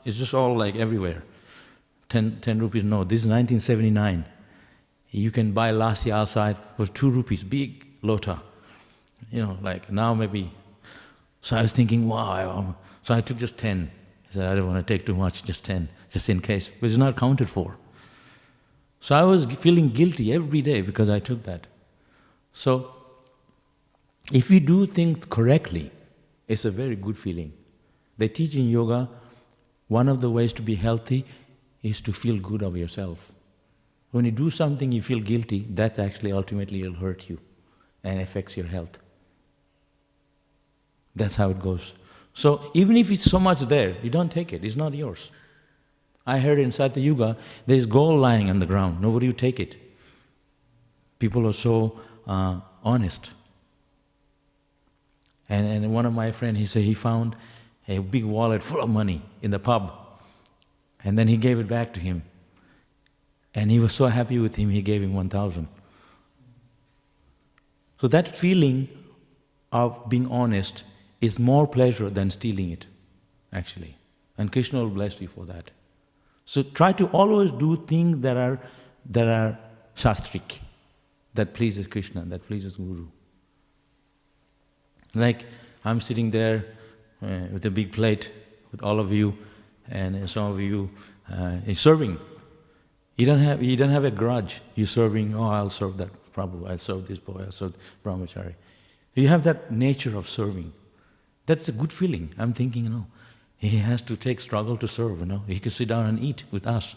Speaker 1: It's just all like everywhere. 10 rupees, no, this is 1979. You can buy lassi outside for 2 rupees, big lota. Now maybe. So I was thinking, wow. So I took just 10. I said, I don't want to take too much, just 10, just in case. But it's not counted for. So I was feeling guilty every day because I took that. So if we do things correctly, it's a very good feeling. They teach in yoga, one of the ways to be healthy is to feel good of yourself. When you do something you feel guilty, that actually ultimately will hurt you and affects your health. That's how it goes. So even if it's so much there, you don't take it, it's not yours. I heard in Satya Yuga, there's gold lying on the ground, nobody will take it. People are so honest. And one of my friends, he said he found a big wallet full of money in the pub. And then he gave it back to him. And he was so happy with him, he gave him 1,000. So that feeling of being honest is more pleasure than stealing it, actually. And Krishna will bless you for that. So try to always do things that are shastric, that pleases Krishna, that pleases Guru. Like I'm sitting there with a big plate with all of you, and some of you is serving. You don't have a grudge. You're serving, oh, I'll serve that Prabhu, I'll serve this boy, I'll serve brahmachari. You have that nature of serving. That's a good feeling. I'm thinking, he has to take struggle to serve, He can sit down and eat with us.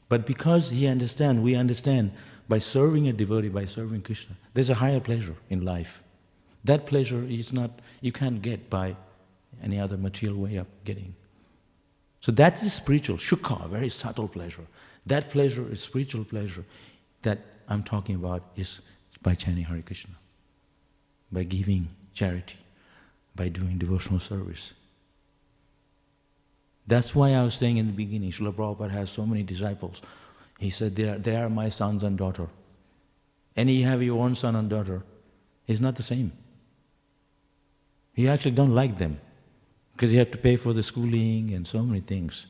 Speaker 1: But because we understand, by serving a devotee, by serving Krishna, there's a higher pleasure in life. That pleasure is not, you can't get by any other material way of getting. So that is spiritual, sukha, very subtle pleasure. That pleasure is spiritual pleasure that I'm talking about is by chanting Hare Krishna, by giving charity, by doing devotional service. That's why I was saying in the beginning, Srila Prabhupada has so many disciples. He said, they are my sons and daughter. And you have your own son and daughter, it's not the same. You actually don't like them because you have to pay for the schooling and so many things.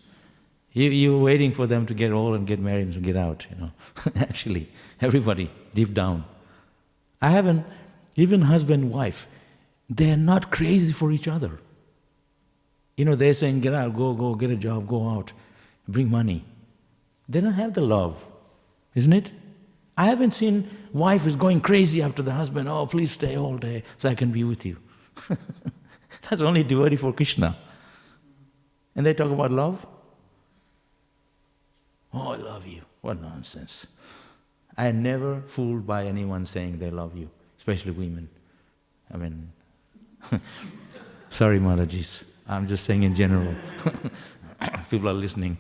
Speaker 1: You're waiting for them to get old and get married and get out, Actually, everybody, deep down. I haven't, even husband and wife, they're not crazy for each other. They're saying, get out, go, get a job, go out, bring money. They don't have the love, isn't it? I haven't seen wife is going crazy after the husband, oh, please stay all day so I can be with you. That's only devotee for Krishna. And they talk about love. Oh, I love you. What nonsense. I am never fooled by anyone saying they love you, especially women. Sorry, Maharajis. I'm just saying in general. People are listening.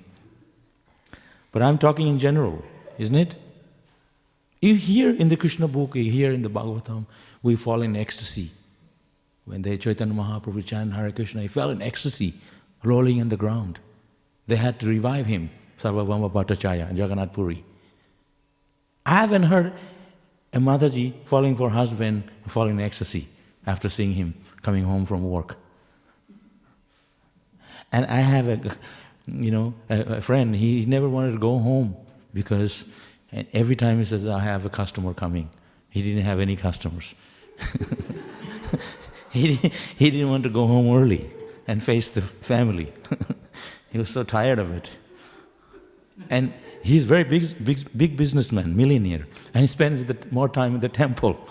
Speaker 1: But I'm talking in general, isn't it? You hear in the Krishna book, you hear in the Bhagavatam, we fall in ecstasy. When the Chaitanya Mahaprabhu chanted Hare Krishna, he fell in ecstasy, rolling on the ground. They had to revive him, Sarvabhauma Bhattacharya in Jagannath Puri. I haven't heard a Mataji falling for husband, falling in ecstasy after seeing him coming home from work. And I have a friend, he never wanted to go home because every time he says, I have a customer coming. He didn't have any customers. He didn't want to go home early and face the family. He was so tired of it. And he's very big businessman, millionaire, and he spends more time in the temple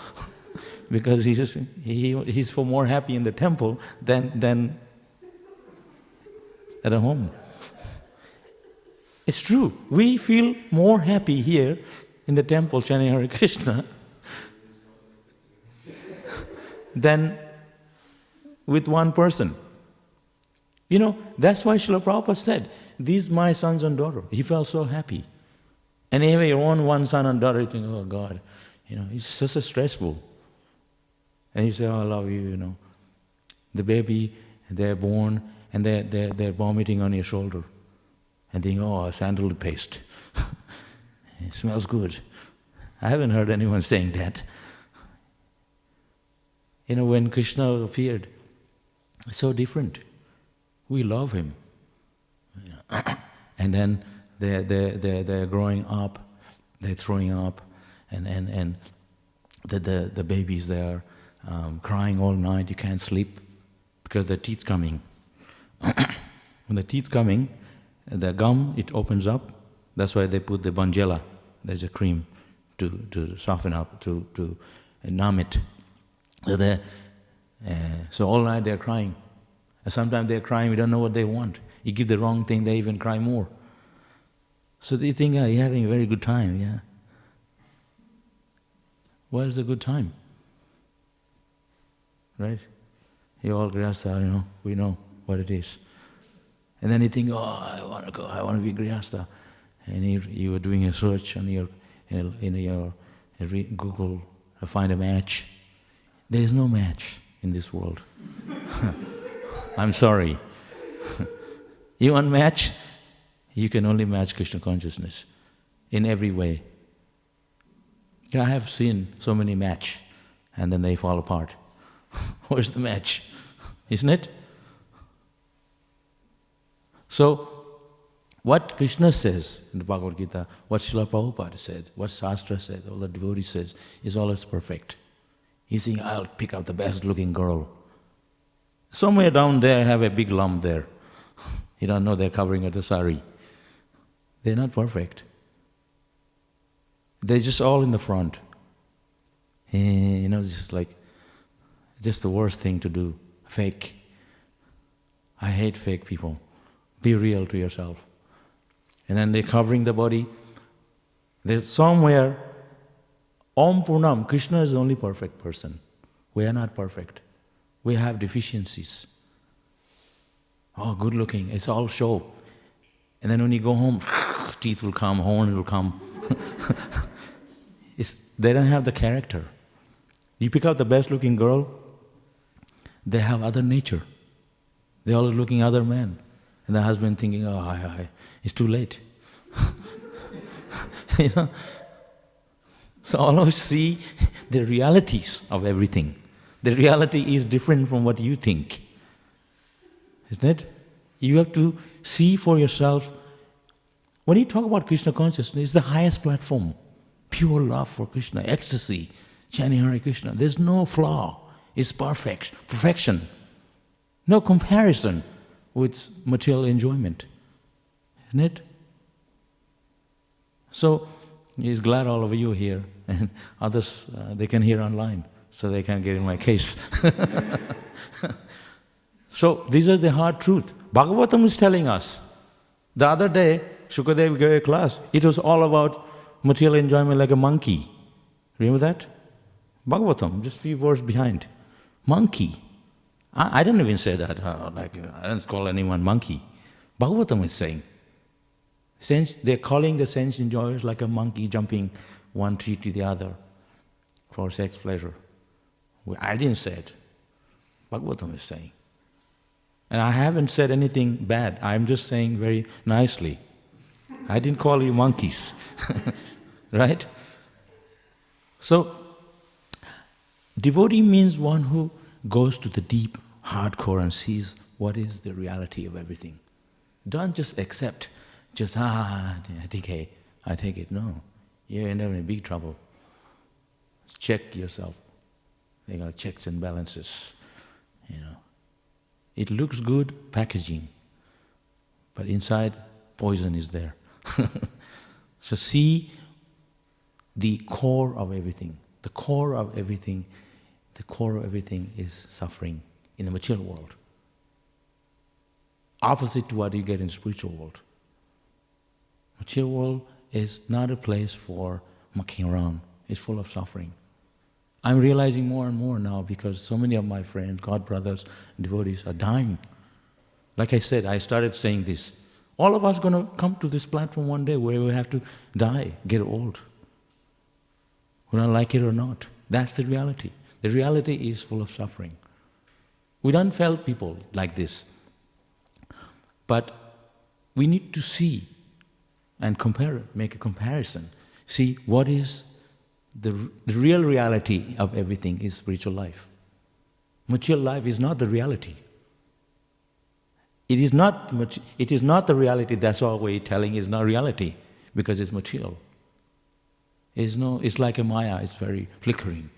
Speaker 1: because he's for more happy in the temple than at home. It's true. We feel more happy here in the temple chanting Hare Krishna than with one person. That's why Srila Prabhupada said, these my sons and daughters. He felt so happy. And even your own one son and daughter, you think, oh God, it's so stressful. And you say, oh, I love you, The baby, they're born, and they're vomiting on your shoulder. And think, oh, sandalwood paste. It smells good. I haven't heard anyone saying that. When Krishna appeared, it's so different. We love him. And then they're growing up, they're throwing up, and the babies there crying all night, you can't sleep because the teeth coming. When the teeth coming, the gum, it opens up That's why they put the banjela, there's a cream, to soften up, to numb it. So all night they're crying. And sometimes they're crying, we don't know what they want. You give the wrong thing, they even cry more. So they think, you're having a very good time, yeah. What is the good time? Right? You all grihastha, we know what it is. And then you think, I want to go, I want to be grihastha. And you are doing a search on your Google to find a match. There is no match in this world. I'm sorry. You want match? You can only match Krishna consciousness in every way. I have seen so many match and then they fall apart. Where's the match? Isn't it? So, what Krishna says in the Bhagavad Gita, what Srila Prabhupada said, what Shastra said, all the devotees says, is always perfect. You think, I'll pick up the best looking girl. Somewhere down there have a big lump there. You don't know they're covering at the sari. They're not perfect. They're just all in the front. Just the worst thing to do, fake. I hate fake people. Be real to yourself. And then they're covering the body. There's somewhere, Om Purnam, Krishna is the only perfect person. We are not perfect. We have deficiencies. Oh, good looking, it's all show. And then when you go home, teeth will come, horn will come. They don't have the character. You pick out the best looking girl, they have other nature. They're always looking other men. And the husband thinking, it's too late. So always see the realities of everything. The reality is different from what you think. Isn't it? You have to see for yourself. When you talk about Krishna consciousness, it's the highest platform. Pure love for Krishna, ecstasy, chanting Hare Krishna. There's no flaw. It's perfection. No comparison with material enjoyment. Isn't it? So, he's glad all of you here, and others, they can hear online, so they can get in my case. So, these are the hard truth. Bhagavatam is telling us. The other day, Shukadev gave a class. It was all about material enjoyment like a monkey. Remember that? Bhagavatam, just a few words behind. Monkey. I don't even say that, I don't call anyone monkey. Bhagavatam is saying. They're calling the sense enjoyers like a monkey jumping one tree to the other for sex pleasure. I didn't say it. Bhagavatam is saying. And I haven't said anything bad. I'm just saying very nicely. I didn't call you monkeys. Right? So, devotee means one who goes to the deep, hardcore and sees what is the reality of everything. Don't just accept, I take it. No, you end up in big trouble. Check yourself. They got checks and balances, It looks good, packaging, but inside, poison is there. So see the core of everything. The core of everything is suffering in the material world. Opposite to what you get in the spiritual world. Material world is not a place for mucking around. It's full of suffering. I'm realizing more and more now because so many of my friends, God brothers, devotees are dying. Like I said, I started saying this. All of us are going to come to this platform one day where we have to die, get old. We don't like it or not. That's the reality. The reality is full of suffering. We don't fail people like this. But we need to see and compare, make a comparison. See what is the real reality of everything is spiritual life. Material life is not the reality. It is not the reality, that's all we're telling is not reality, because it's material. It's like a maya, it's very flickering.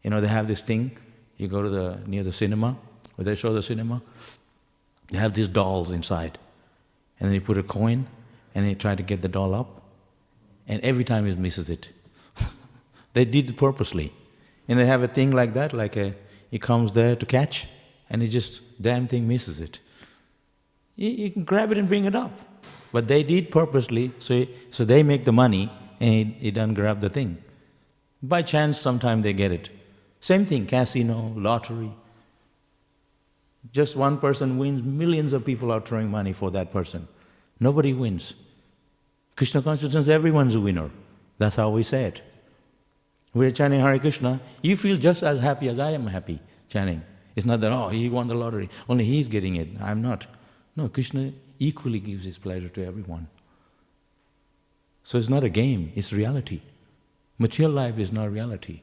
Speaker 1: They have this thing, you go to near the cinema, where they show the cinema, they have these dolls inside. And then you put a coin, and he tried to get the doll up, and every time he misses it. They did it purposely. And they have a thing like that, he comes there to catch, and he just, damn thing misses it. You can grab it and bring it up. But they did purposely, so they make the money, and he doesn't grab the thing. By chance, sometime they get it. Same thing, casino, lottery. Just one person wins, millions of people are throwing money for that person. Nobody wins. Krishna consciousness, everyone's a winner. That's how we say it. We're chanting Hare Krishna, you feel just as happy as I am happy chanting. It's not that, oh, he won the lottery, only he's getting it, I'm not. No, Krishna equally gives his pleasure to everyone. So it's not a game, it's reality. Material life is not reality.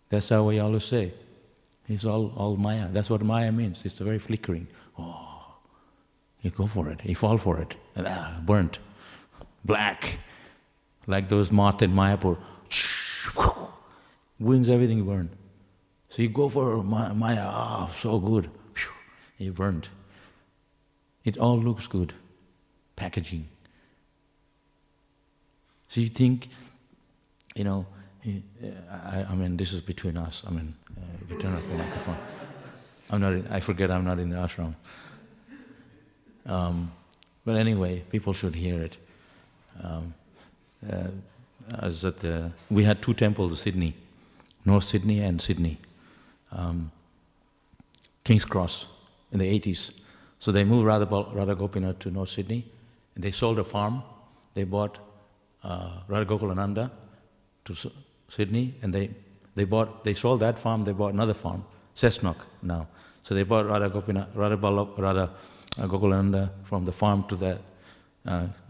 Speaker 1: That's how we always say. It's all Maya. That's what Maya means. It's very flickering. Oh, you go for it, you fall for it, and burnt, black, like those moths in Mayapur. Wings, everything burned. So you go for Maya, so good, you burned. It all looks good, packaging. So you think, I mean, this is between us. I mean, you turn off the microphone. I forget I'm not in the ashram. But anyway, people should hear it. We had two temples in Sydney, North Sydney and Sydney, King's Cross in the 80s. So they moved Radha Gopinath to North Sydney, and they sold a farm. They bought Radha Gokulananda to Sydney, and they sold that farm. They bought another farm, Cessnock now. So they bought Radha Gokulananda from the farm to the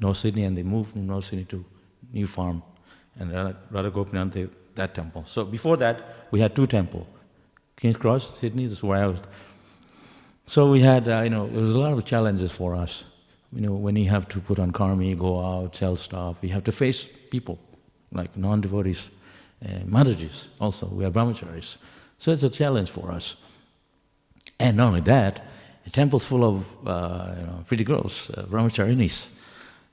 Speaker 1: North Sydney, and they moved from North Sydney to new farm, and Radha Gopinath, that temple. So before that, we had two temples, King's Cross, Sydney. This is where I was. So we had, there was a lot of challenges for us. When you have to put on karma, go out, sell stuff, you have to face people, like non-devotees, Madhajis also, we are brahmacharis. So it's a challenge for us. And not only that, the temple's full of pretty girls, brahmacharinis.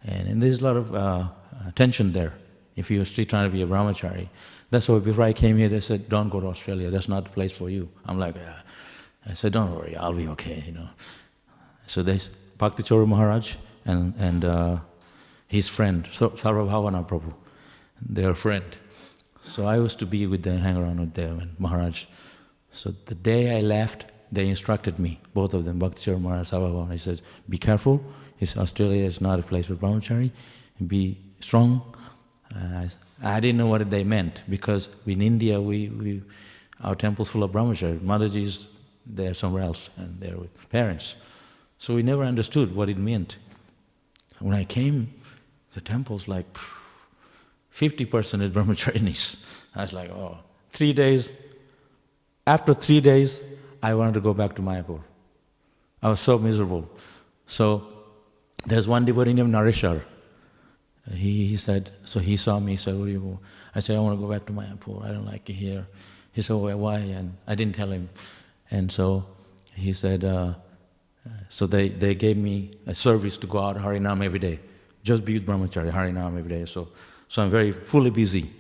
Speaker 1: And there's a lot of tension there if you're still trying to be a brahmachari. That's why before I came here, they said, don't go to Australia, that's not the place for you. I'm like, yeah. I said, don't worry, I'll be okay, So there's Bhaktivedanta Maharaj and his friend, Sarvabhavana Prabhu, their friend. So I used to be with them, hang around with them and Maharaj. So the day I left, they instructed me, both of them, Bhaktivedanta Maharaj, Sarvabhavana. He says, be careful, Australia is not a place for brahmachari, be strong. I didn't know what they meant, because in India, our temple's full of brahmachari. Mataji's there somewhere else, and they're with parents. So we never understood what it meant. When I came, the temple's like 50% is brahmacharinis. I was like, oh, 3 days. After 3 days, I wanted to go back to Mayapur. I was so miserable. So there's one devotee named Nareshwar. He said, so he saw me, he said, where do you go? I said, I want to go back to Mayapur, I don't like it here. He said, why? And I didn't tell him. And so he said, so they gave me a service to go out Harinam every day. Just be with brahmachari, Harinam every day. So I'm very fully busy.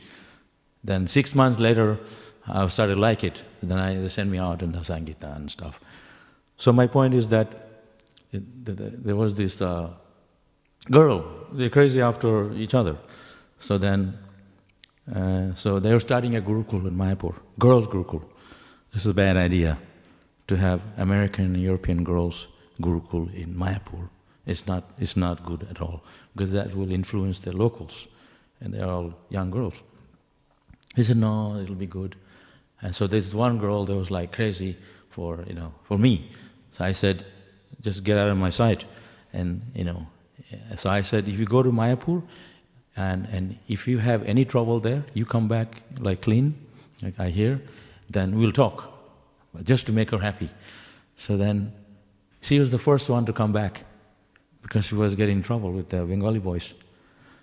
Speaker 1: Then 6 months later, I started to like it. Then they sent me out and Sangita and stuff. So my point is that there was this girl, they're crazy after each other. So then, so they were starting a Gurukul in Mayapur, girls' Gurukul. This is a bad idea, to have American and European girls Gurukul in Mayapur. It's not good at all, because that will influence the locals, and they're all young girls. He said, no, it'll be good. And so there's one girl that was like crazy for me. So I said, just get out of my sight. And, so I said, if you go to Mayapur, and if you have any trouble there, you come back like clean, like I hear, then we'll talk, just to make her happy. So then, she was the first one to come back, because she was getting in trouble with the Bengali boys.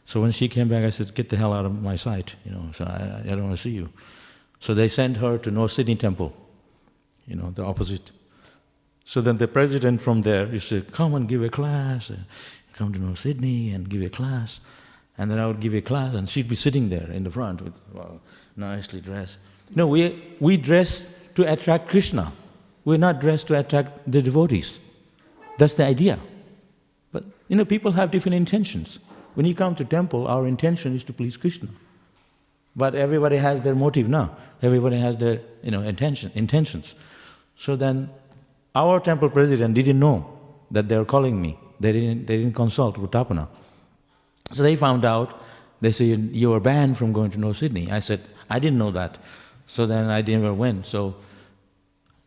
Speaker 1: So when she came back, I said, get the hell out of my sight, so I don't want to see you. So they sent her to North Sydney Temple, the opposite. So then the president from there, he said, come and give a class, come to know Sydney and give a class. And then I would give a class and she'd be sitting there in the front with nicely dressed. No, we dress to attract Krishna. We're not dressed to attract the devotees. That's the idea. But people have different intentions. When you come to temple, our intention is to please Krishna. But everybody has their motive now. Everybody has their intentions. So then our temple president didn't know that they were calling me. They didn't consult with Tapana. So they found out, they said, you were banned from going to know Sydney. I said, I didn't know that. So then I never went. So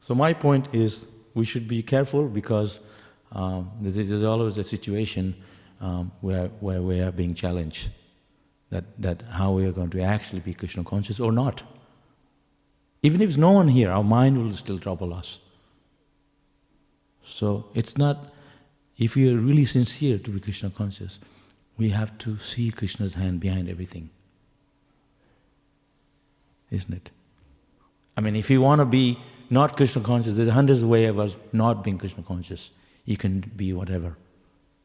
Speaker 1: my point is, we should be careful because there's always a situation where we are being challenged, that how we are going to actually be Krishna conscious or not. Even if there's no one here, our mind will still trouble us. So it's not, if we are really sincere to be Krishna conscious, we have to see Krishna's hand behind everything. Isn't it? I mean, if you want to be not Krishna conscious, there's hundreds of ways of us not being Krishna conscious. You can be whatever.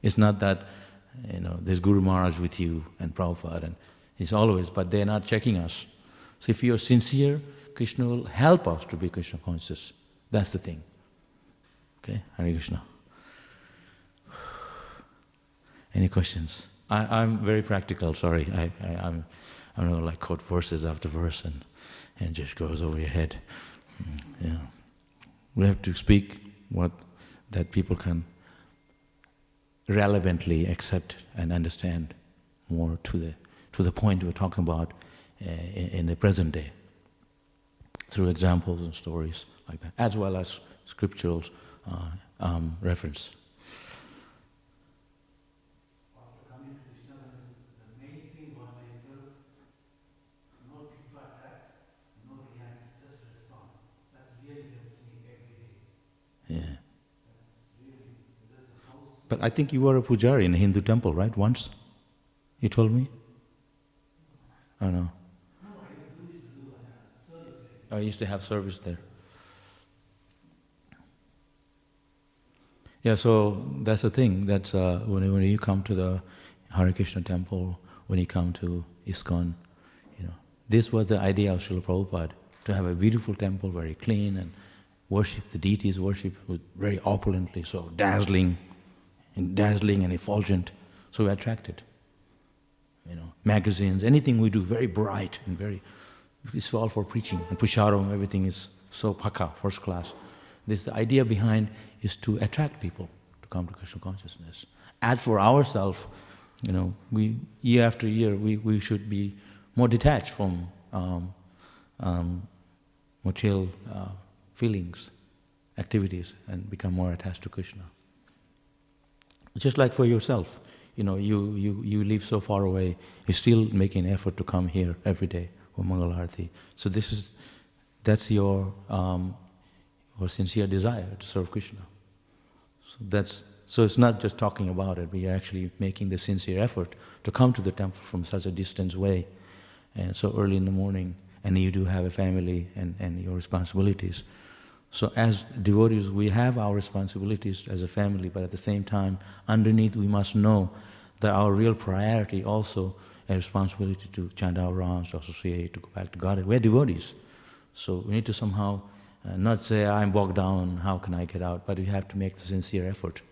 Speaker 1: It's not that, there's Guru Maharaj with you and Prabhupada, and it's always, but they're not checking us. So if you're sincere, Krishna will help us to be Krishna conscious. That's the thing. Okay, Hare Krishna. Any questions? I'm very practical, sorry. I'm not like quote verses after verse and just goes over your head. Yeah. We have to speak what that people can relevantly accept and understand more to the point we're talking about in the present day, through examples and stories like that, as well as scriptural reference. Yeah. But I think you were a pujari in a Hindu temple, right? Once? You told me? Oh no. I used to have service there. Yeah, so that's the thing. That's when you come to the Hare Krishna temple, when you come to ISKCON, this was the idea of Srila Prabhupada, to have a beautiful temple, very clean, and worship, the deities worship very opulently, so dazzling and effulgent. So we're attracted. Magazines, anything we do, very bright and it's all for preaching. And Pusharam, everything is so paka, first class. The idea behind is to attract people to come to Krishna consciousness. As for ourselves, we year after year, we should be more detached from material feelings, activities, and become more attached to Krishna. Just like for yourself, you live so far away, you're still making an effort to come here every day for Mangal Arati. So that's your sincere desire to serve Krishna. So it's not just talking about it, but you're actually making the sincere effort to come to the temple from such a distance way, and so early in the morning, and you do have a family and your responsibilities. So as devotees, we have our responsibilities as a family, but at the same time, underneath we must know that our real priority also a responsibility to chant our rounds, to associate, to go back to God. We're devotees. So we need to somehow not say, I'm bogged down, how can I get out? But we have to make the sincere effort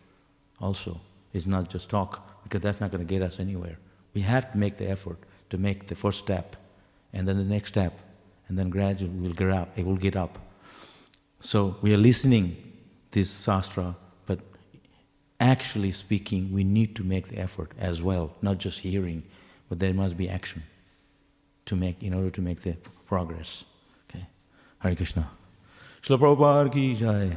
Speaker 1: also. It's not just talk, because that's not going to get us anywhere. We have to make the effort to make the first step, and then the next step, and then gradually we'll get up. So we are listening this shastra, but actually speaking, we need to make the effort as well, not just hearing, but there must be action in order to make the progress. Okay, Hare Krishna. Śrīla Prabhupada ki jai.